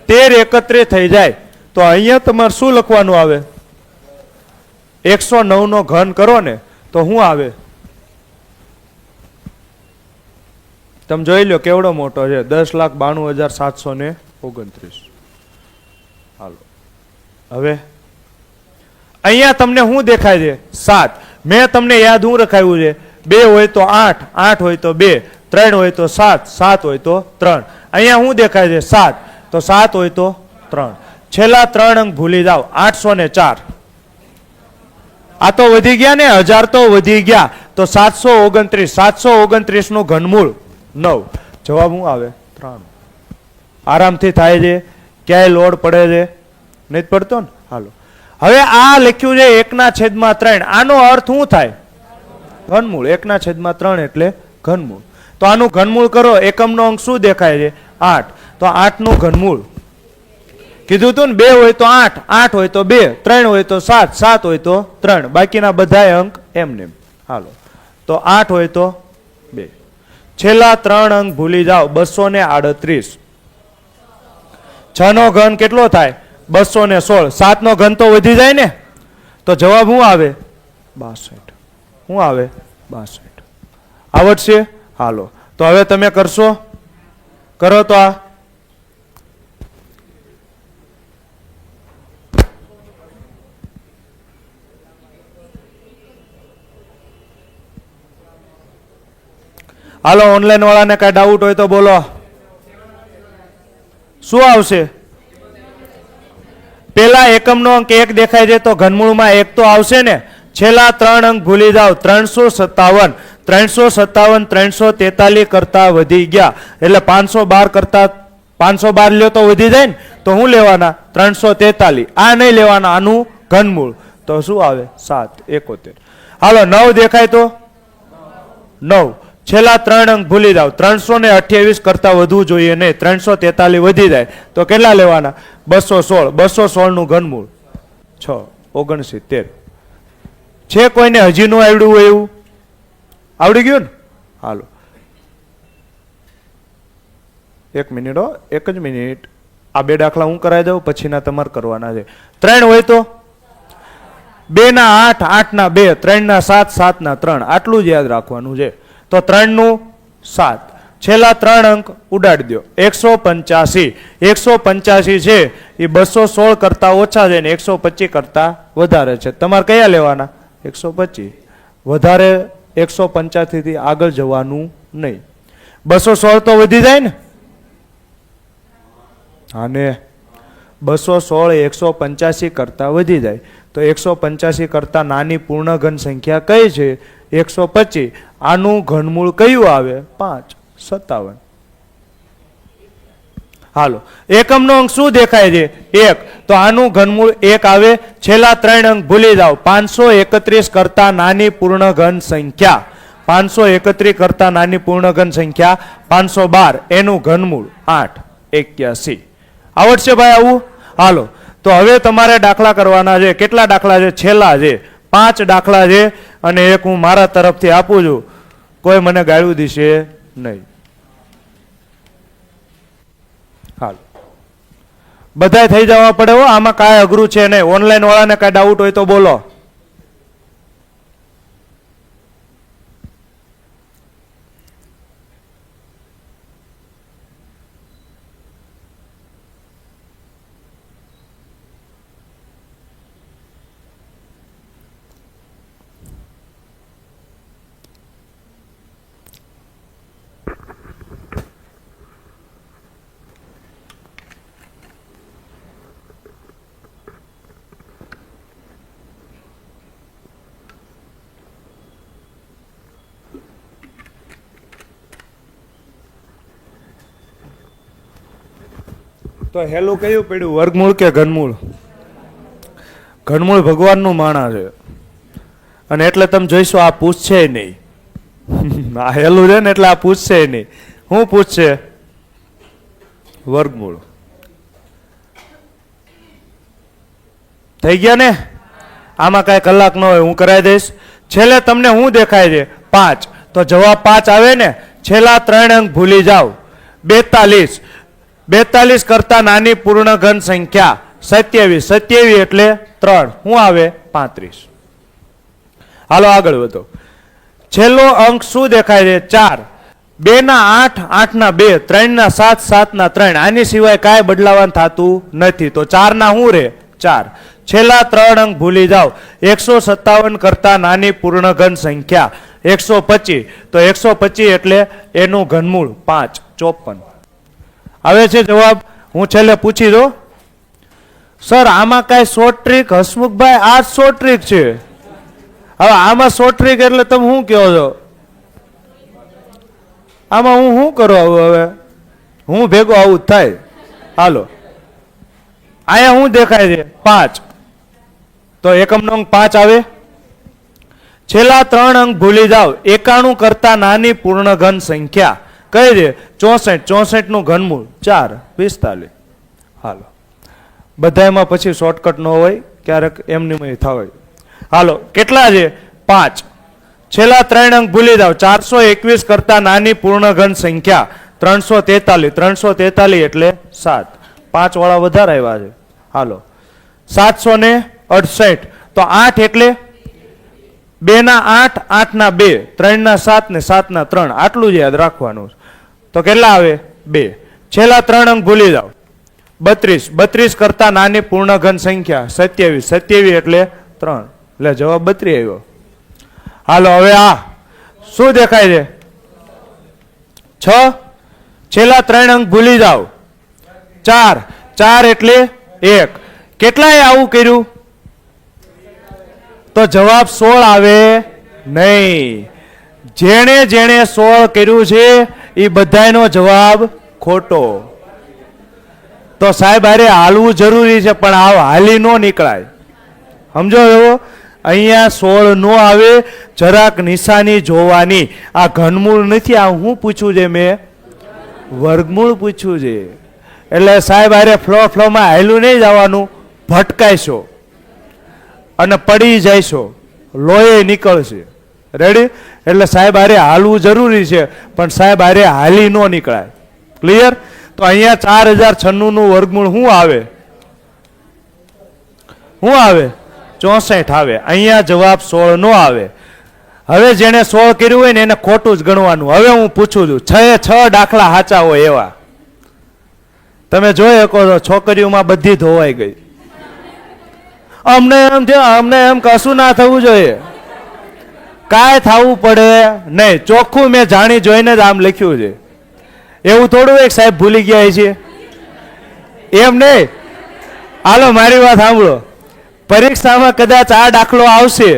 13 એકત્રિત થઈ જાય તો અહીંયા તમારે શું લખવાનું આવે? 109 નો ઘન કરો ને તો શું આવે? તમે જોઈ લો કેવડો મોટો છે, 10,92,729. હાલો હવે અહીંયા તમને શું દેખાય છે? 7. મેં તમને યાદ શું રખાયું છે? 2 હોય તો 8, 8 હોય તો 2, 3 હોય તો 7, 7 હોય તો 3. અહીંયા શું દેખાય છે? 7. તો 7 હોય તો 3. છેલ્લા 3 અંક ભૂલી જાઓ. 804. આ તો વધી ગયા ને, 1000 તો વધી ગયા. તો 729. 729 નું ઘનમૂળ 9. જવાબ શું આવે? 3. આરામથી થાય છે, ક્યાંય લોડ પડે છે નહીં પડતો ને. હાલો હવે આ લખ્યું છે 1/3. આનો અર્થ શું થાય? ઘનમૂળ. 1/3 એટલે ઘનમૂળ. તો આનું ઘનમૂળ કરો. એકમનો અંક શું દેખાય છે? 8. તો 8 નું ઘનમૂળ કીધું તું ને, 2 હોય તો 8, 8 હોય તો 2, 3 હોય તો 7, 7 હોય તો 3. બાકીના બધા અંક એમને. હાલો તો 8 હોય તો 2. છેલ્લા 3 અંક ભૂલી જાઓ. 238. 6 નો ઘન કેટલો થાય? 216. 7 નો ઘન તો વધી જાય ને, તો જવાબ શું આવે? 62. શું આવે? 62. આવડશે? હાલો તો હવે તમે કરશો, કરો તો આ હાલો. ઓનલાઈન વાળાને કઈ ડાઉટ હોય તો બોલો. શું આવશે? પેલા એકમનો અંક 1 દેખાય છે તો ઘનમૂળમાં 1 તો આવશે ને. છેલ્લા 3 અંક ભૂલી જાઓ. 357. 357 343 કરતા વધી ગયા એટલે 512 કરતા 512 લ્યો તો વધી જાય ને. તો શું લેવાના? 343. આ નહીં લેવાના, આનું ઘનમૂળ. તો શું આવે? 771. હાલો 9 દેખાય તો 9. છેલ્લા 3 અંક ભૂલી જાઓ. 328 કરતા વધવું જોઈએ નહીં. 343 વધી જાય તો કેટલા લેવાના? 216. 216 નું ઘનમૂળ 669. છે કોઈને હજી નું આવડ્યું હોય એવું? આવડી ગયું ને? હાલો 1 મિનિટ, 1 જ મિનિટ. આ 2 દાખલા હું કરાવી દઉં, પછીના તમારે કરવાના છે. 3 હોય તો 2 ના 8, 8 ના 2, 3 ના 7, 7 ના 3. આટલું જ યાદ રાખવાનું છે. તો 3 નું 7. છેલ્લા 3 અંક ઉડાડી દો. 185. 185 છે એ 216 કરતા ઓછા છે ને 125 કરતા વધારે છે. તમારે કયા લેવાના? 125. વધારે 185 થી આગળ જવાનું નહીં. 216 તો વધી જાય ને. હા ને, 216 185 કરતા વધી જાય તો 185 કરતા નાની પૂર્ણ ઘન સંખ્યા કઈ છે? 125. આનું ઘનમૂળ કયું આવે? 5. 57. હાલો એકમનો અંક શું દેખાય છે? 1. તો આનું ઘનમૂળ 1 આવે. છેલ્લા 3 અંક ભૂલી જાઓ. 531 કરતા નાની પૂર્ણ ઘન સંખ્યા. 531 કરતા નાની પૂર્ણ ઘન સંખ્યા 512. એનું ઘનમૂળ 881. આવડશે ભાઈ આવું? હાલો તો હવે તમારે દાખલા કરવાના છે. કેટલા દાખલા છે? છેલ્લા છે 5 દાખલા છે અને એક હું મારા તરફથી આપું છું. કોઈ મને ગાળું દીશે નહીં. હાલ બધાય થઈ જવા પડે હો. આમાં કાંઈ અઘરું છે નહીં. ઓનલાઈન વાળાને કાંઈ ડાઉટ હોય તો બોલો. તો હેલું કયું પડ્યું? વર્ગમૂળ કે ઘનમૂળ? ઘનમૂળ ભગવાનનું માણા છે અને એટલે તમે જોઈશો આ પૂછશે નહીં. આ હેલું છે ને એટલે આ પૂછશે નહીં. શું પૂછશે? વર્ગમૂળ. થઈ ગયા ને? આમાં કાંઈ કલાક ન હોય, હું કરાવી દઈશ. છેલ્લે તમને શું દેખાય છે? 5. તો જવાબ 5 આવે ને. છેલ્લા 3 અંક ભૂલી જાઓ. 42. 42 કરતા નાની પૂર્ણ ઘન સંખ્યા 27. 27 એટલે 3. શું આવે? 35. હાલો આગળ વધો. છેલ્લો અંક શું દેખાય છે? 4. 2 ના 8, 8 ના 2, 3 ના 7, 7 ના 3. આની સિવાય કાંઈ બદલાવાનું થતું નથી. તો 4 ના શું રે? 4. છેલ્લા 3 અંક ભૂલી જાઓ. 157 કરતા નાની પૂર્ણ ઘન સંખ્યા 125. તો 125 એટલે એનું ઘનમૂળ 5. 54. આવે છે જવાબ? હું છેલ્લે પૂછી દો. સર આમાં કાંઈ શોર્ટ ટ્રીક? હસમુખભાઈ આ શોર્ટ ટ્રીક છે. હવે આમાં શોર્ટ ટ્રીક એટલે તમે શું કહો છો? આમાં હું શું કરું હવે? હું ભેગો આવું થાય. હાલો અહીંયા શું દેખાય છે? 5. તો એકમનો અંક 5 આવે. છેલ્લા 3 અંક ભૂલી જાઓ. 91 કરતા નાની પૂર્ણ ઘન સંખ્યા કઈ છે? 64. 64 નું ઘનમૂળ 4. 45. હાલો બધામાં પછી શોર્ટકટ ન હોય, ક્યારેક એમની થાય. હાલો કેટલા છે? 5. છેલ્લા 3 અંક ભૂલી જાઓ. 421 કરતા નાની પૂર્ણ ઘન સંખ્યા 343. 343 એટલે 7. 5 વાળા વધારે આવ્યા છે. હાલો 768. તો 8 એટલે 2 ના 8, 8 ના 2, 3 ના 7 ને 7 ના 3. આટલું જ યાદ રાખવાનું. તો કેટલા આવે? 2. છેલ્લા 3 અંક ભૂલી જાઓ. 32. 32 કરતા નાની પૂર્ણ ઘન સંખ્યા 27. 27 એટલે 3. એટલે જવાબ 32 આવ્યો. હાલો હવે આ શું દેખાય છે? 6. છેલ્લા 3 અંક ભૂલી જાઓ. 4. 4 એટલે 1. કેટલાએ આવું કર્યું? તો જવાબ 16 આવે નહીં. જેણે જેણે 16 કર્યું છે એ બધાનો જવાબ ખોટો. તો સાહેબ અરે હાલવું જરૂરી છે, પણ આવ હાલી નો નીકળાય. સમજો એવો? અહીંયા 16 નો આવે. જરાક નિશાની જોવાની. આ ઘનમૂળ નથી. આ હું પૂછ્યું છે? મેં વર્ગમૂળ પૂછ્યું છે. એટલે સાહેબ અરે ફ્લોમાં હાલ્યું નહીં જવાનું. ભટકાઈશો અને પડી જઈશો, લોહી નીકળશે. રેડી? એટલે સાહેબ અરે હાલવું જરૂરી છે, પણ સાહેબ અરે હાલી નો નીકળાય. ક્લિયર? તો અહીંયા 4096 નું વર્ગમૂળ શું આવે? શું આવે? 64 આવે. અહીંયા જવાબ 16 નો આવે. હવે જેને 16 કર્યું હોય ને એને ખોટું જ ગણવાનું. હવે હું પૂછું છું, 6 દાખલા સાચા હોય એવા તમે જોઈ શકો છો. છોકરીઓમાં બધી ધોવાઈ ગઈ. અમને એમ થયું, અમને એમ કશું ના થવું જોઈએ. કાંઈ થવું પડે નહીં. ચોખ્ખું મેં જાણી જોઈને જ આમ લખ્યું છે. એવું થોડું એક સાહેબ ભૂલી ગયા છે એમ નહીં. હાલો મારી વાત સાંભળો. પરીક્ષામાં કદાચ આ દાખલો આવશે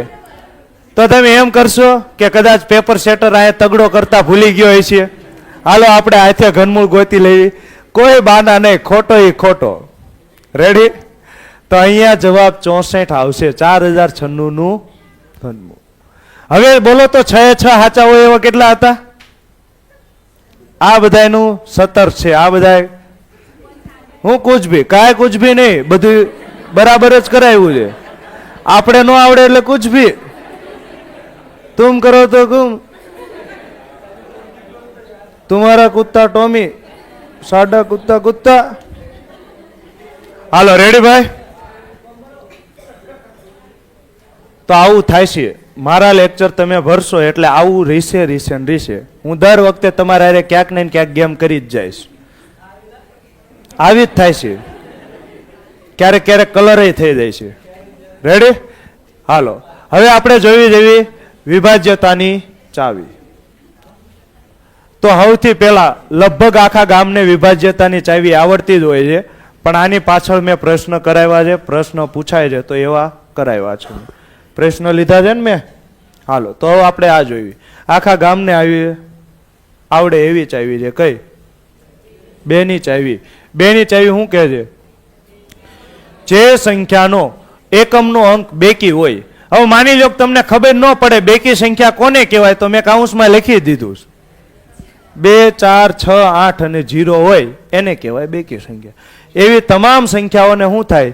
તો તમે એમ કરશો કે કદાચ પેપર સેટર આ તગડો કરતા ભૂલી ગયો હોય છે. હાલો આપણે હાથે ઘનમૂળ ગોતી લેવી. કોઈ બાના નહીં. ખોટો એ ખોટો. રેડી? તો અહીંયા જવાબ 64 આવશે. 4096 નું ઘનમૂળ. હવે બોલો તો 6 સાચા હોય એવા કેટલા હતા? આ બધાનું 17 છે. આ બધા હું કુછ ભી કાંઈ કુછ ભી નહીં. બધું બરાબર જ કરાવ્યું છે. આપણે ન આવડે એટલે કુછ ભી. तुम करो तो गुम, तुम्हारा कुत्ता टॉमी, साडा कुत्ता कुत्ता. હાલો રેડી ભાઈ? તો આવું થાય છે. મારા લેક્ચર તમે ભરશો એટલે આવું રીસે રીસે રીસે. હું દર વખતે તમારા હારે ક્યાંક ને ક્યાંક ગેમ કરી જ જઈશ. આવી જ થાય છે. ક્યારેક ક્યારેક કલર થઈ જાય છે. રેડી? હાલો હવે આપણે જોવી જેવી વિભાજ્યતાની ચાવી. તો સૌથી પહેલા લગભગ આખા ગામને વિભાજ્યતાની ચાવી આવડતી જ હોય છે, પણ આની પાછળ મેં પ્રશ્ન કરાવ્યા છે. પ્રશ્ન પૂછાય છે તો એવા કરાવ્યા છે. પ્રશ્ન લીધા છે ને મેં. હાલો તો આપણે આ જોઈ. આખા ગામને આવડે એવી ચાવી છે. કઈ? 2 ની ચાવી. 2 ની ચાવી શું કહે છે? જે સંખ્યાનો એકમનો અંક બેકી હોય. હવે માની લો તમને ખબર ન પડે બેકી સંખ્યા કોને કહેવાય, તો મેં કાઉન્સમાં લખી દીધું. 2, 4, 6, 8 અને 0 હોય એને કહેવાય બેકી સંખ્યા. એવી તમામ સંખ્યાઓને શું થાય?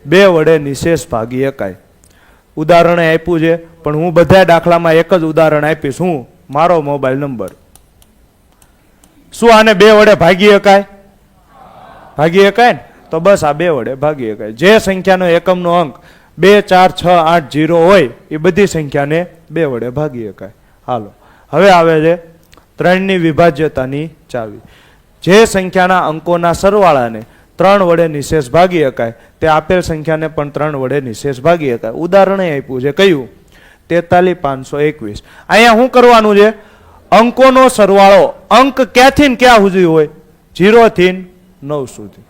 2 વડે નિશેષ ભાગી શકાય. ઉદાહરણ આપ્યું છે, પણ હું બધા દાખલામાં એક જ ઉદાહરણ આપીશ. હું મારો મોબાઈલ નંબર. શું આને 2 વડે ભાગી શકાય? ભાગી શકાય ને? તો બસ આ 2 વડે ભાગી શકાય. જે સંખ્યાનો એકમનો અંક 2, 4, 6, 8, 0 હોય એ બધી સંખ્યાને 2 વડે ભાગી શકાય. હાલો, હવે આવે છે 3ની વિભાજ્યતાની ચાવી. જે સંખ્યાના અંકોના સરવાળાને 3 વડે નિશેષ ભાગી શકાય તે આપેલ સંખ્યાને પણ 3 વડે નિશેષ ભાગી શકાય. ઉદાહરણ આપ્યું છે, કયું? 43521. અહીંયા શું કરવાનું છે? અંકોનો સરવાળો. અંક ક્યાંથી ને ક્યાં સુધી હોય? 0 થી 9 સુધી.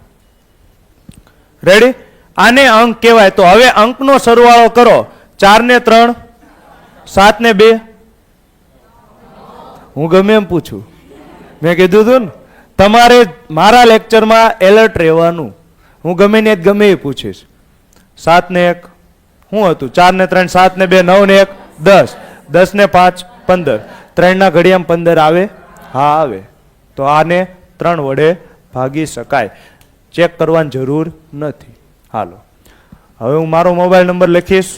રેડી? આને અંક કહેવાય. તો હવે અંકનો સરવાળો કરો. 4 ને 3, 7 ને 2. હું ગમે એમ પૂછું, મેં કીધું હતું ને તમારે મારા લેક્ચરમાં એલર્ટ રહેવાનું. હું ગમે ને ગમે એ પૂછીશ. 7 ને 1 શું હતું? 4 ને 3, 7 ને 2, 9 ને 1, 10. 10 ને 5, 15. 3 ના ઘડિયામાં 15 આવે? હા આવે. તો આને 3 વડે ભાગી શકાય. ચેક કરવાની જરૂર નથી. હાલો, હવે હું મારો મોબાઈલ નંબર લખીશ.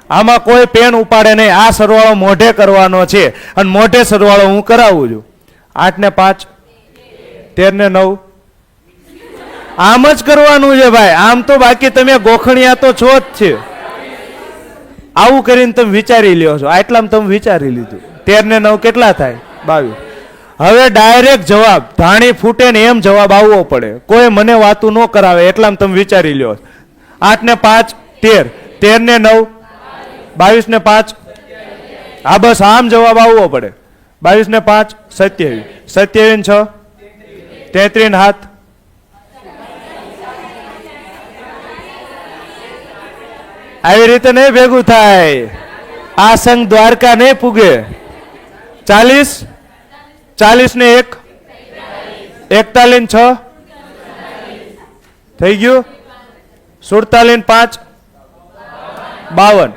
આમાં કોઈ પેન ઉપાડે નહીં. આ સરવાળો મોઢે કરવાનો છે અને મોઢે સરવાળો હું કરાવું છું. 8 ને 5, 13 ને 9. આમ જ કરવાનું છે ભાઈ. આમ તો બાકી તમે ગોખણિયા તો છો જ છે. આવું કરીને તમે વિચારી લ્યો છો. આટલામાં તમે વિચારી લીધું. 13 ને 9 કેટલા થાય? 22. હવે ડાયરેક્ટ જવાબ ધાણી ફૂટે ને એમ જવાબ આવવો પડે. કોઈ મને વાતું ન કરાવે. એટલામાં તમે વિચારી લ્યો. 8 ને 5, 13. 13 ને 9, 22 ને 5. હા બસ આમ જવાબ આવવો પડે. 22 ને 5, 27. 27 ને 6, 33 ને 7. આવી રીતે નહીં ભેગું થાય. આ સંઘ દ્વારકા નહીં પૂગે. 40, 40 ને 1, 41 ને 6 થઈ ગયું. 47 ને 5, 52.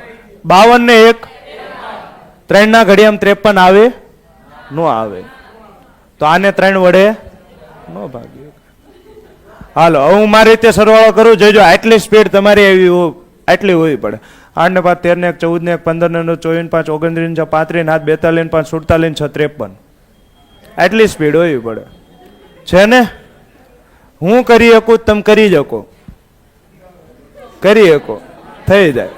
52 ને 1, 3 ના ઘડિયામાં 53 આવે? નો આવે. તો આને 3 વડે નો ભાગી. હાલો, હવે હું મારી રીતે સરવાળો કરું. જોજો આટલી સ્પીડ તમારી એવી આટલી હોવી પડે. 8 ને 5, 13 ને 1, 14 ને 1, 15 ને 9, 24 ને 5, 29 ને 6, 35 ને 7, 42 ને 5, 47 ને 6, 53. આટલી સ્પીડ હોવી પડે છે ને? હું કરી શકું, તમે કરી શકો. કરી શકો, થઈ જાય.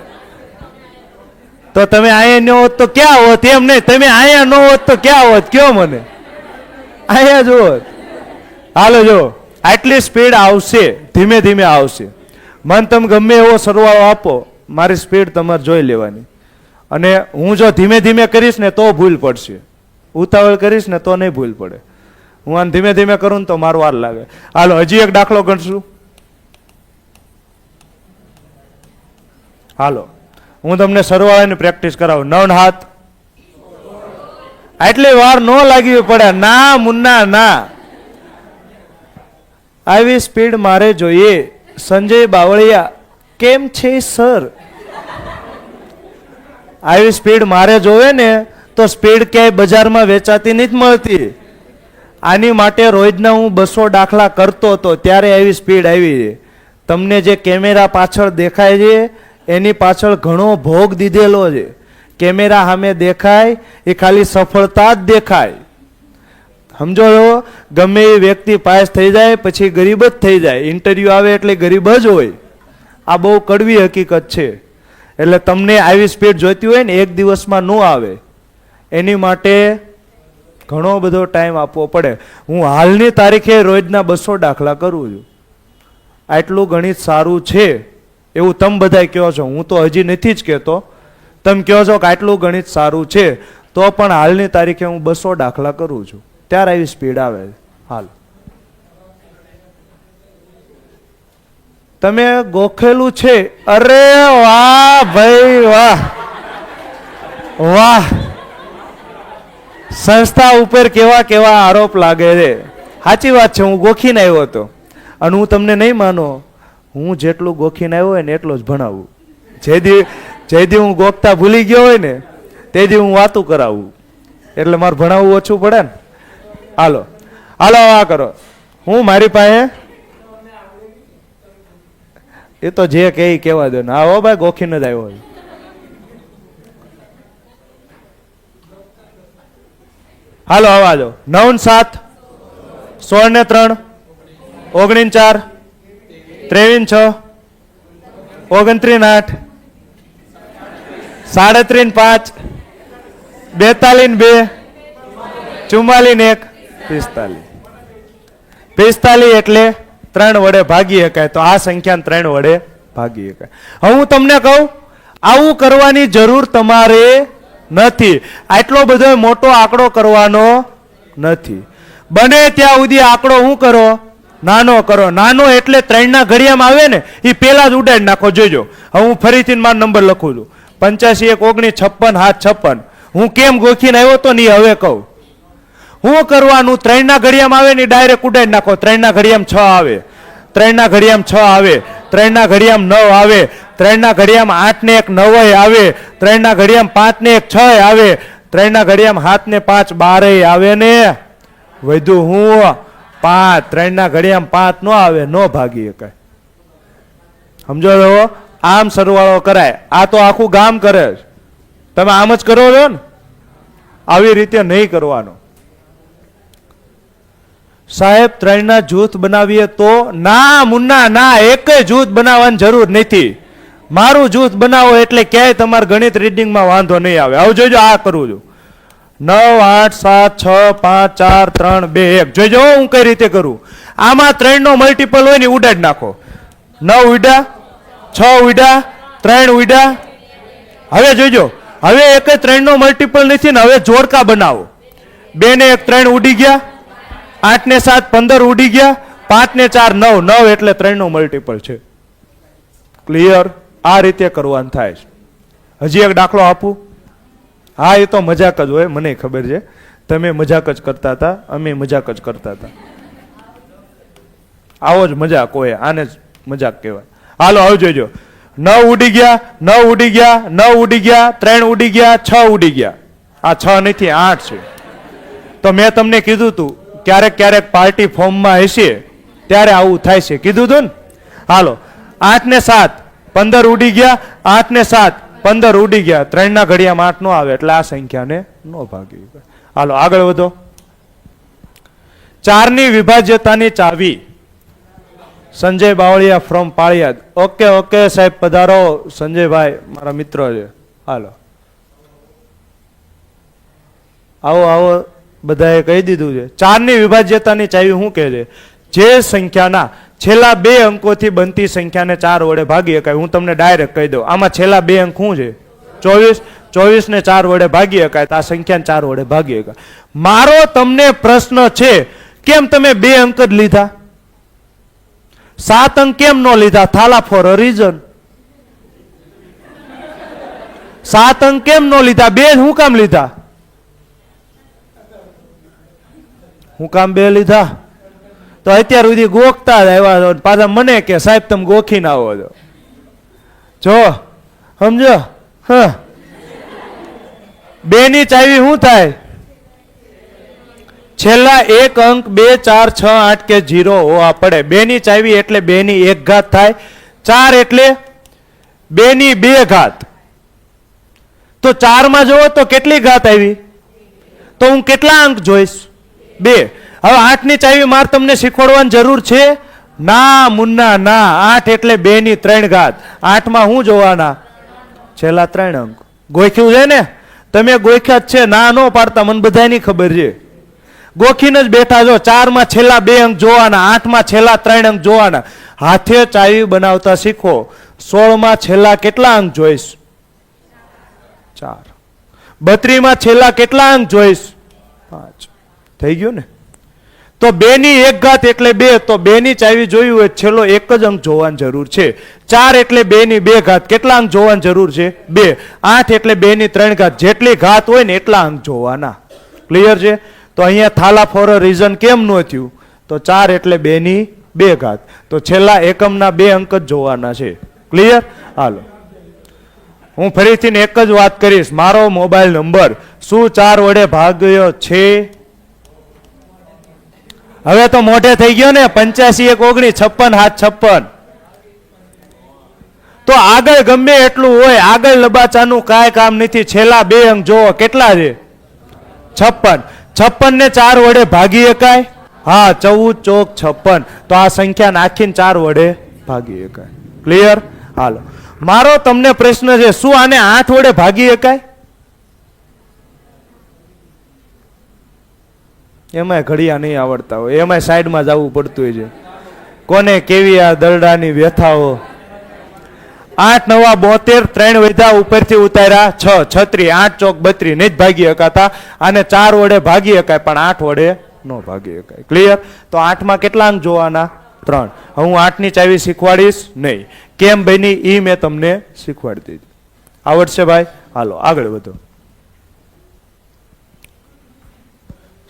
તો તમે અહીંયા ન હોત તો ક્યાં હોત? એમ નહીં, તમે અહીંયા ન હોત તો ક્યાં હોત? કયો મને. અહીંયા જ હોત. હાલો, જો આટલી સ્પીડ આવશે, ધીમે ધીમે આવશે. મન તમે ગમે એવો સરવાળો આપો, મારી સ્પીડ તમારે જોઈ લેવાની. અને હું જો ધીમે ધીમે કરીશ ને તો ભૂલ પડશે. ઉતાવળ કરીશ ને તો નહીં ભૂલ પડે. હું આને ધીમે ધીમે કરું ને તો મારો વાર લાગે. હાલો, હજી એક દાખલો ગણશું. હાલો, હું તમને સરવાળાની પ્રેક્ટિસ કરાવું. 9 હાથ. આટલી વાર ન લાગવી પડે. ના મુન્ના ના, આવી સ્પીડ મારે જોઈએ. સંજય બાવળિયા કેમ છે સર? આવી સ્પીડ મારે જોવે ને તો સ્પીડ ક્યાંય બજારમાં વેચાતી નથી મળતી. આની માટે રોજના હું 200 દાખલા કરતો હતો ત્યારે આવી સ્પીડ આવી છે. તમને જે કેમેરા પાછળ દેખાય છે એની પાછળ ઘણો ભોગ દીધેલો છે. કેમેરા સામે દેખાય એ ખાલી સફળતા જ દેખાય. સમજો છો? ગમે એ વ્યક્તિ પાસ થઈ જાય પછી ગરીબ જ થઈ જાય. ઇન્ટરવ્યુ આવે એટલે ગરીબ જ હોય. આ બહુ કડવી હકીકત છે. એટલે તમને આવી સ્પીડ જોઈતી હોય ને એક દિવસમાં ન આવે. એની માટે ઘણો બધો ટાઈમ આપવો પડે. હું હાલની તારીખે રોજના 200 દાખલા કરું છું. આટલું ગણિત સારું છે એવું તમે બધા કહો છો. હું તો હજી નથી જ કહેતો. તમે કહો છો કે આટલું ગણિત સારું છે, તો પણ હાલની તારીખે હું 200 દાખલા કરું છું. ત્યારે આવી સ્પીડ આવે. હાલ, તમે ગોખેલું છે? અરે વાહ ભાઈ વાહ વાહ. સંસ્થા ઉપર કેવા કેવા આરોપ લાગે છે. સાચી વાત છે, હું ગોખીને આવ્યો હતો. અને હું તમને નહીં માનો, હું જેટલું ગોખીને આવ્યો હોય ને એટલું જ ભણાવું. જે દી હું ગોખતા ભૂલી ગયો હોય ને તે દી હું વાતું કરાવું. એટલે મારે ભણાવવું ઓછું પડે ને. હાલો હાલો, આ કરો. હું મારી પાસે એ તો જે કે કહેવા દો ને. આવો ભાઈ, ગોખીને જ આવ્યો હોય. હાલો, આવા દો. 9 ને 7, 16 ને 3 19 4 23 6 29 8 37 5 42 2 44 1 45 45 એટલે 3 વડે ભાગી શકાય. તો આ સંખ્યાને 3 વડે ભાગી શકાય. હવે હું તમને કહું, આવું કરવાની જરૂર તમારે નથી. આટલો બધો મોટો આંકડો કરવાનો નથી. બને ત્યાં સુધી આંકડો શું કરો? નાનો કરો. નાનો એટલે 3 ના ઘડિયામાં આવે ને એ પેલા જ ઉડાડી નાખો. જોજો, હવે હું ફરીથી મારો નંબર લખું છું. 85 1 19 56 7 56. હું કેમ ગોખીને આવ્યો તો ને હવે કહું. હું કરવાનું? 3 ના ઘડિયામાં આવે ને ડાયરેક્ટ ઉડાડી નાખો. 3 ના ઘડિયામાં 6 આવે, 3 ના ઘડિયામાં 6 આવે, 3 ના ઘડિયામાં 9 આવે, 3 ના ઘડિયામાં 8 ને 1 9 આવે, 3 ના ઘડિયામાં 5 ને 1 6 આવે, 3 ના ઘડિયામાં 7 ને 5 12 આવે ને વધુ હું 5. 3 ના ઘડિયામાં 5 નો આવે, નો ભાગી શકાય. સમજો છો? આમ સરવાળો કરાય. આ તો આખું ગામ કરે છે. તમે આમ જ કરો છો ને, આવી રીતે નહીં કરવાનો. સાહેબ 3 ના જૂથ બનાવીએ તો? ના મુન્ના ના, એક જૂથ બનાવવાની જરૂર નથી. મારું જૂથ બનાવો એટલે ક્યાંય તમારે ગણિત રીડિંગમાં વાંધો નહીં આવે. આવું જોજો, આ કરું છું. 9 8 7 6 5 4 3 2 1. જોજો હું કઈ રીતે કરું. આમાં 3 નો મલ્ટીપલ હોય ને ઉડાડી નાખો. 9 ઉડ્યા, 6 ઉડ્યા, 3 ઉડ્યા. હવે જોજો, હવે એક 3 નો મલ્ટીપલ નથી ને હવે જોડકા બનાવો. 2 ને 1 3 ઉડી ગયા, 8 ને 7 15 ઉડી ગયા, 5 ને 4 9 9 એટલે 3 નો મલ્ટીપલ છે. ક્લિયર? આ રીતે કરવાનું થાય છે. હજી એક દાખલો આપું. હા, એ તો મજાક જ હોય, મને ખબર છે. તમે મજાક જ કરતા હતા, અમે મજાક જ કરતા હતા. આવો જ મજાક હોય, આને જ મજાક કહેવાય. હાલો હવે જોજો. 9 ઉડી ગયા, 9 ઉડી ગયા, 9 ઉડી ગયા, 3 ઉડી ગયા, 6 ઉડી ગયા. આ 6 નથી 8 છે. તો મેં તમને કીધું તું ક્યારેક ક્યારેક પાર્ટી ફોર્મમાં હશે ત્યારે આવું થાય છે, કીધું તું ને. હાલો 8 ને 7 15 ઉડી ગયા, 8 ને 7 15 ઉડી ગયા. 3 ના ઘડિયામાં 8 નો આવે એટલે આ સંખ્યાને નો ભાગી. હાલો આગળ વધો. 4 ની વિભાજ્યતાની ચાવી. Sanjay Bavaliya from Paliyad. Okay okay સાહેબ, પધારો. સંજયભાઈ મારા મિત્ર છે. હાલો આવો આવો, બધાએ કહી દીધું છે. 4 ની વિભાજ્યતાની ચાવી શું કહે છે? જે સંખ્યાના છેલ્લા 2 અંકોથી બનતી સંખ્યાને 4 વડે ભાગી શકાય. હું તમને ડાયરેક્ટ કહી દઉં, આમાં છેલ્લા 2 અંક શું છે? 24. 24 ને 4 વડે ભાગી શકાય, તો આ સંખ્યાને 4 વડે ભાગી શકાય. મારો તમને પ્રશ્ન છે, કેમ તમે 2 અંક જ લીધા? 7 અંક કેમ નો લીધા? Thala for a reason. 7 અંક કેમ નો લીધા? 2 હું કામ લીધા? હું કામ 2 લીધા? તો અત્યાર સુધી ગોખતા જ આવ્યા પાછા મને કે સાહેબ તમે ગોખીને આવો છો. જો સમજો. હ 2 ની ચાવી શું થાય? છેલ્લા 1 અંક 2 4 6 8 કે 0 હોવા પડે. 2 ની ચાવી એટલે 2 ની 1 ઘાત થાય. 4 એટલે 2 ની 2 ઘાત. તો 4 માં જોવો તો કેટલી ઘાત આવી? તો હું કેટલા અંક જોઈશ? 2. હવે 8 ની ચાવી માર તમને શીખવાડવાની જરૂર છે? ના મુન્ના ના. 8 એટલે 2 ની 3 ઘાત. 8 માં શું જોવાના? છેલ્લા 3 અંક. ગોખ્યું છે ને? તમે ગોખ્યા જ છે, ના નો પાડતા, મને બધાની ખબર છે. ગોખીને જ બેઠા છો. 4 માં છેલ્લા 2 અંક જોવાના, 8 માં છેલ્લા 3 અંક જોવાના. હાથે ચાવી બનાવતા શીખો. 16 માં છેલ્લા કેટલા અંક જોઈશ? 4. 32 માં છેલ્લા કેટલા અંક જોઈશ? 5. થઈ ગયું ને? તો 2 ની 1 ઘાત એટલે 2. તો 2 ની ચાવી જોયું હોય છેલ્લો એક જ અંક જોવાની જરૂર છે. 4 એટલે 2 ની 2 ઘાત. કેટલા અંક જોવાની જરૂર છે? 2. 8 એટલે 2 ની 3 ઘાત. જેટલી ઘાત હોય ને એટલા અંક જોવાના. ક્લિયર છે? તો અહીંયા થાલા ફોર અ રીઝન કેમ ન થયું? તો 4 એટલે 2 ની 2 ઘાત. તો છેલ્લા એકમના 2 અંક જ જોવાના છે. ક્લિયર? હાલો હું ફરીથી એક જ વાત કરીશ. મારો મોબાઈલ નંબર શું 4 વડે ભાગ્યો છે? હવે તો મોઢે થઈ ગયો ને. 85 1 19 56 7 56. તો આગળ ગમે એટલું હોય, આગળ લબાચાનું કાંઈ કામ નથી. છેલ્લા 2 અંક જોવો કેટલા છે? 56. 56 ને 4 વડે ભાગી શકાય? હા 14 ચોક 56. તો આ સંખ્યા નાખીને 4 વડે ભાગી શકાય. ક્લિયર? હાલો, મારો તમને પ્રશ્ન છે, શું આને 8 વડે ભાગી શકાય? એમાંય ઘડિયા નહીં આવડતા હોય, એમાંય સાઈડમાં જવું પડતું હોય છે. કોને કેવી આ દરડાની વ્યથાઓ. 8 નવા 72, 3 વધ્યા ઉપરથી ઉતાર્યા 6, 36, 8 ચોક 32, નહીં જ ભાગી શકાતા. આને 4 વડે ભાગી શકાય પણ 8 વડે ન ભાગી શકાય. ક્લિયર? તો 8 માં કેટલા અંક જોવાના? 3. હું 8 ની ચાવી શીખવાડીશ નહીં. કેમ બની એ મેં તમને શીખવાડી દીધી. આવડશે ભાઈ? હાલો આગળ વધો.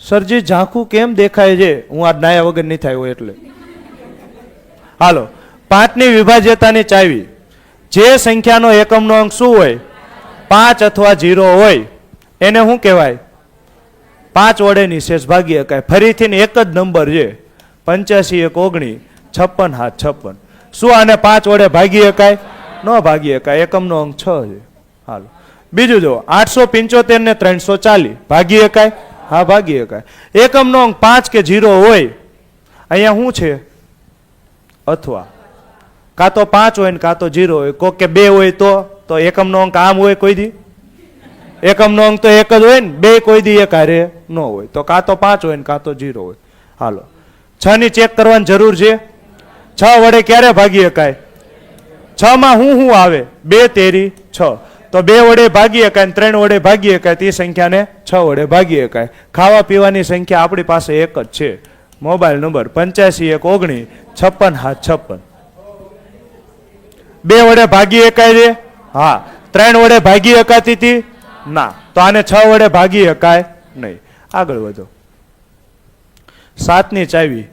સરજી ઝાંખું કેમ દેખાય છે? હું આ નાયા વગર નહીં થાય હોય એટલે. હાલો, 5 ની વિભાજ્યતાની ચાવી. જે સંખ્યાનો એકમનો અંક શું હોય? 5 અથવા 0 હોય એને શું કહેવાય? 5 વડે નિશેષ ભાગી શકાય. ફરીથી એક જ નંબર છે, 85 1 19 56 7 56. શું આને 5 વડે ભાગી શકાય? ન ભાગી શકાય. એકમનો અંક 6 છે. હાલો, બીજું જો 875 ને 340 ભાગી શકાય? હા ભાગી શકાય. એકમનો અંક 5 કે 0 હોય, અહીંયા શું છે? અથવા કાં તો 5 હોય ને કાં તો 0 હોય. કોક કે 2 હોય તો એકમનો અંક આમ હોય કોઈ દી? એકમનો અંક તો એક જ હોય ને, બે કોઈ દી એક હારે ન હોય. તો કાં તો 5 હોય ને કાં તો 0 હોય. હાલો, 6 ની ચેક કરવાની જરૂર છે. 6 વડે ક્યારે ભાગી શકાય? 6 માં શું આવે? 2 તેરી 6. તો 2 વડે ભાગી શકાય ને 3 વડે ભાગી શકાય. તે સંખ્યાને 6 વડે ભાગી શકાય. ખાવા પીવાની સંખ્યા આપણી પાસે એક જ છે. Mobile number 85 1 19 56 7 56. 2 વડે ભાગી શકાય છે? હા. 3 વડે ભાગી શકાતી હતી? ના. તો આને 6 વડે ભાગી શકાય નહીં. આગળ વધો. 7 ની ચાવી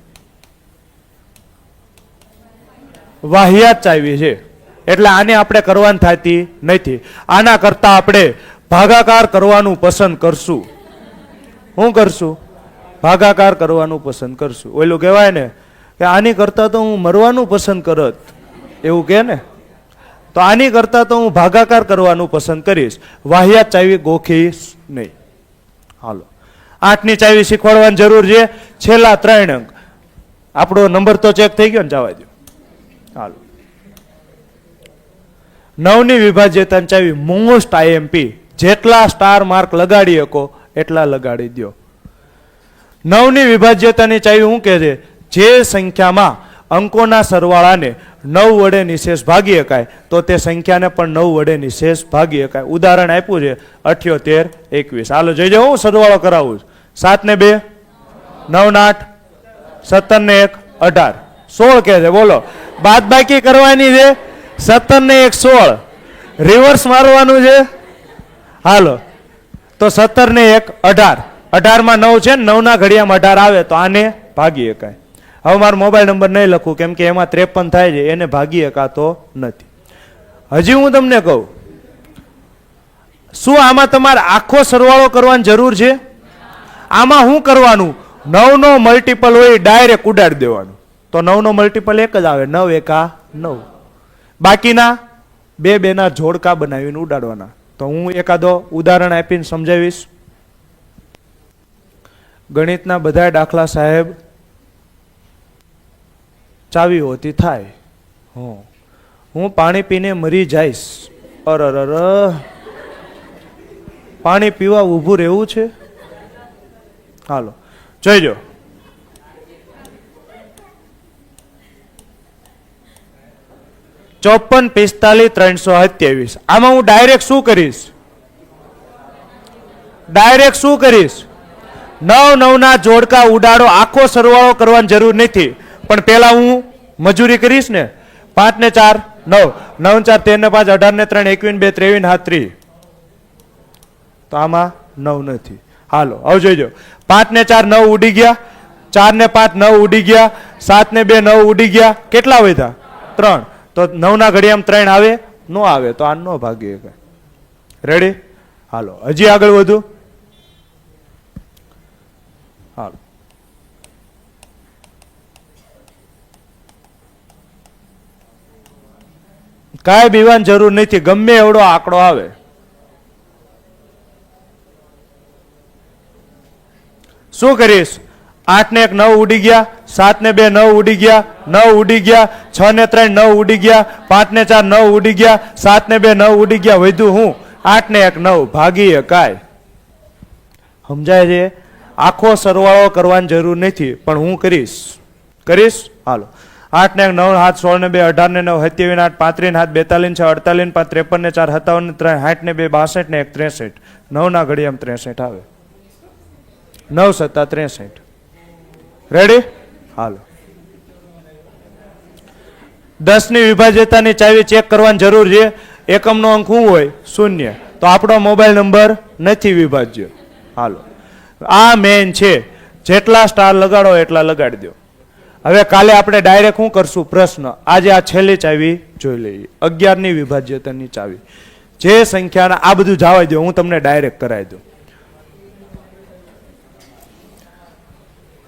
વાહિયાત ચાવી છે, એટલે આને આપણે કરવાની થતી નથી. આના કરતા આપણે ભાગાકાર કરવાનું પસંદ કરશું. શું કરશું? ભાગાકાર કરવાનું પસંદ કરશું. ઓલું કહેવાય ને કે આની કરતા તો હું મરવાનું પસંદ કરત, એવું કે ને. તો આની કરતા તો હું ભાગાકાર કરવાનું પસંદ કરીશ. વાહિયાત ચાવી ગોખીશ નહીં. હાલો, 8 ની ચાવી શીખવાડવાની જરૂર છે. છેલ્લા 3 અંક. આપણો નંબર તો ચેક થઈ ગયો ને, જવા દો. હાલો, 9 ની વિભાજ્યતાની ચાવી મોસ્ટ આઈએમપી. જેટલા સ્ટાર માર્ક લગાડી શકો એટલા લગાડી દો. 9 ની વિભાજ્યતાની ચાવી શું કહે છે? જે સંખ્યામાં અંકોના સરવાળાને 9 વડે નિશેષ ભાગી શકાય તો તે સંખ્યાને પણ 9 વડે નિશેષ ભાગી શકાય. ઉદાહરણ આપ્યું છે 78 21. હાલો જોઈ જાઓ, હું સરવાળો કરાવું. 7 ને 2 9 ને 8 17 ને 1 18 16 કે છે. બોલો, બાદ બાકી કરવાની છે. 17 ને 1 16, રિવર્સ મારવાનું છે. હાલો, તો 17 ને 1 18. 18 માં 9 છે ને, 9 ના ઘડિયામાં 18 આવે તો આને ભાગી શકાય. હવે મારો મોબાઈલ નંબર નહીં લખું કેમ કે એમાં 53 થાય છે, એને ભાગી શકાતો નથી. હજી હું તમને કહું, શું આમાં તમારે આખો સરવાળો કરવાની જરૂર છે? આમાં શું કરવાનું? 9 નો મલ્ટીપલ હોય ડાયરેક્ટ ઉડાડી દેવાનું. તો 9 નો મલ્ટીપલ એક જ આવે, 9 એકા 9. બાકીના 2 2 ના જોડકા બનાવીને ઉડાડવાના. તો હું એકાદો ઉદાહરણ આપીને સમજાવીશ. ગણિતના બધા દાખલા સાહેબ ચાવી હોતી થાય. હું પાણી પીને મરી જઈશ. અરર, પાણી પીવા ઊભું રહેવું છે? હાલો જોઈજો. ચોપન 45 327. આમાં હું ડાયરેક્ટ શું કરીશ? ડાયરેક્ટ શું કરીશ? 9 9 ના જોડકા ઉડાડો. આખો સરવાળો કરવાની જરૂર નથી, પણ પેલા હું મજૂરી કરીશ ને. 5 ને 4 9, 9 4 13 ને 5 18 ને 3 21 2 23 7 30. તો આમાં 9 નથી. હાલો હવે જોઈજો. 5 ને 4 9 ઉડી ગયા, 4 ને 5 9 ઉડી ગયા, 7 ને 2 9 ઉડી ગયા. કેટલા વધ્યા? 3. તો 9 ના ઘડિયામાં 3 આવે? નો આવે, તો આ નો ભાગી શકાય. રેડી? હાલો હજી આગળ વધુ. હાલો, કાંઈ બીવાની જરૂર નથી, ગમે એવડો આંકડો આવે. શું કરીશ? 8 ને 1 9 ઉડી ગયા, 7 ને 2 9 ઉડી ગયા, 9 ઉડી ગયા, 6 ને 3 9 ઉડી ગયા, 5 ને 4 9 ઉડી ગયા, 7 ને 2 9 ઉડી ગયા, વધ્યું હું 8 ને 1 9 ભાગી એકાય. સમજાય છે? આખો સરવાળો કરવાની જરૂર નથી, પણ હું કરીશ. હાલો 8 ને 1 9 7 16 ને 2 18 ને 9 27 8 35 8 42 6 48 5 53 ને 4 57 ને 3 60 ને 2 62 ને 1 63 9 ના ઘડિયામાં 63 આવે. 9 સત્તા 63. રેડી? હાલો 10 ની વિભાજ્યતાની ચાવી ચેક કરવાની જરૂર છે. એકમનો અંક શું હોય? 0. તો આપણો મોબાઈલ નંબર નથી વિભાજ્ય. હાલો આ મેન છે. જેટલા સ્ટાર લગાડો એટલા લગાડી દો. હવે કાલે આપણે ડાયરેક્ટ શું કરશું? પ્રશ્ન. આજે આ છેલ્લી ચાવી જોઈ લઈએ. 11 ની વિભાજ્યતાની ચાવી. જે સંખ્યાના આ બધું જવા દો, હું તમને ડાયરેક્ટ કરાવી દઉં.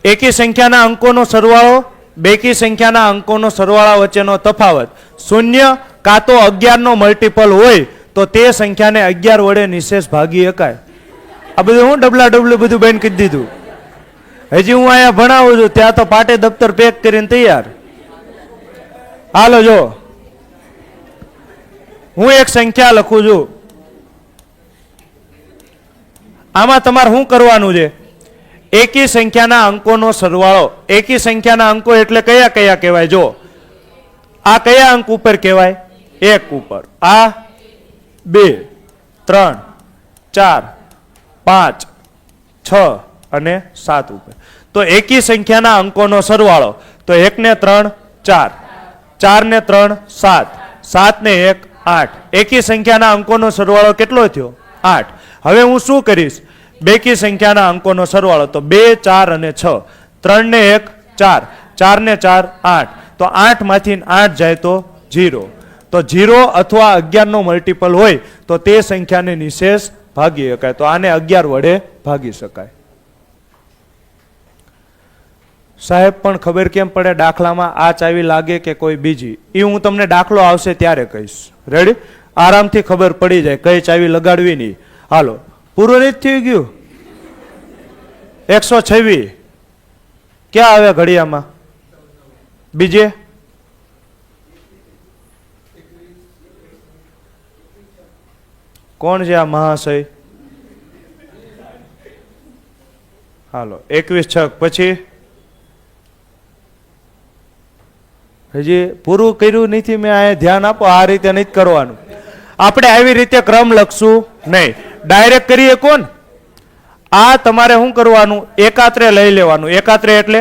એકી સંખ્યાના અંકોનો સરવાળો, બેકી સંખ્યાના અંકોનો સરવાળા વચ્ચેનો તફાવત 0 કાં તો 11 નો મલ્ટીપલ હોય તો તે સંખ્યાને 11 વડે નિશેષ ભાગી શકાય. આ બધું હું ડબલું બધું બેન કરી દીધું. હજી હું અહીંયા ભણાવું છું, ત્યાં તો પાટે દફતર પેક કરીને તૈયાર. હાલો જો હું એક સંખ્યા લખું છું. આમાં તમારે શું કરવાનું છે? એકી સંખ્યાના અંકોનો સરવાળો. એકી સંખ્યાના અંકો એટલે કયા કયા કહેવાય? જો આ કયા અંક ઉપર કહેવાય? 1 ઉપર. આ 2 3 4 5 6 અને 7 ઉપર. તો એકી સંખ્યાના અંકોનો સરવાળો તો 1 ને 3 4, 4 ને 3 7, 7 ને 1 8. એકી સંખ્યાના અંકોનો સરવાળો કેટલો થયો? 8. હવે હું શું કરીશ? બેકી સંખ્યાના અંકોનો સરવાળો તો 2 4 અને 6, 3 ને 1 4, 4 ને 4 8. તો 8 માંથી 8 જાય તો 0. તો 0 અથવા 11 નો મલ્ટીપલ હોય તો તે સંખ્યાને નિશેષ ભાગી શકાય. તો આને 11 વડે ભાગી શકાય. સાહેબ પણ ખબર કેમ પડે દાખલામાં આ ચાવી લાગે કે કોઈ બીજી? એ હું તમને દાખલો આવશે ત્યારે કહીશ. રેડી? આરામથી ખબર પડી જાય કઈ ચાવી લગાડવી નહીં. હાલો પૂરું નથી થઈ ગયું? 126 ક્યાં આવે ઘડિયામાં? બીજે કોણ છે આ મહાશય? હાલો 21 6 પછી હજી પૂરું કર્યું નથી મેં. આ ધ્યાન આપો, આ રીતે નથી કરવાનું. આપણે આવી રીતે ક્રમ લખશું નહીં, ડાયરેક્ટ કરીએ. કોણ આ તમારે શું કરવાનું? એકાત્રે લઈ લેવાનું. એકાત્રે એટલે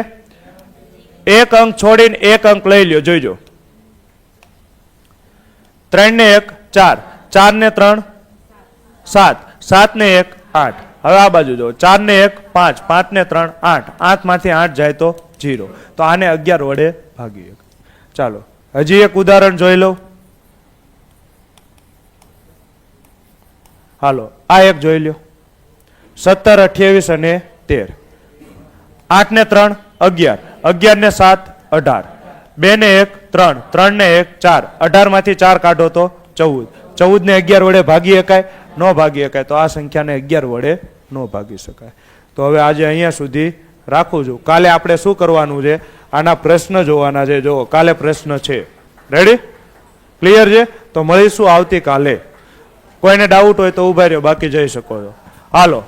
એક અંક છોડીને એક અંક લઈ લ્યો. જોઈજો 3 ને 1 4, 4 ને 3 7, 7 ને 1 8. હવે આ બાજુ જો 4 ને 1 5, 5 ને 3 8, 8 માંથી 8 જાય તો 0. તો આને 11 વડે ભાગીએ. ચાલો હજી એક ઉદાહરણ જોઈ લો. હાલો આ એક જોઈ લો. 17 28 અને 13. 8 ને 3 11, 11 ને 7 18, 2 ને 1 3, 3 ને 1 4, 18 માંથી 4 કાઢો તો 14. 14 ને 11 વડે ભાગી શકાય? ન ભાગી શકાય. તો આ સંખ્યાને 11 વડે ન ભાગી શકાય. તો હવે આજે અહીંયા સુધી રાખું છું. કાલે આપણે શું કરવાનું છે? આના પ્રશ્ન જોવાના છે. જો કાલે પ્રશ્ન છે. રેડી? ક્લિયર છે? તો મળીશું આવતીકાલે. કોઈને ડાઉટ હોય તો ઉભા રહ્યો, બાકી જઈ શકો છો. હાલો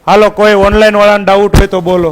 હાલો કોઈ ઓનલાઈન વાળાને ડાઉટ હોય તો બોલો.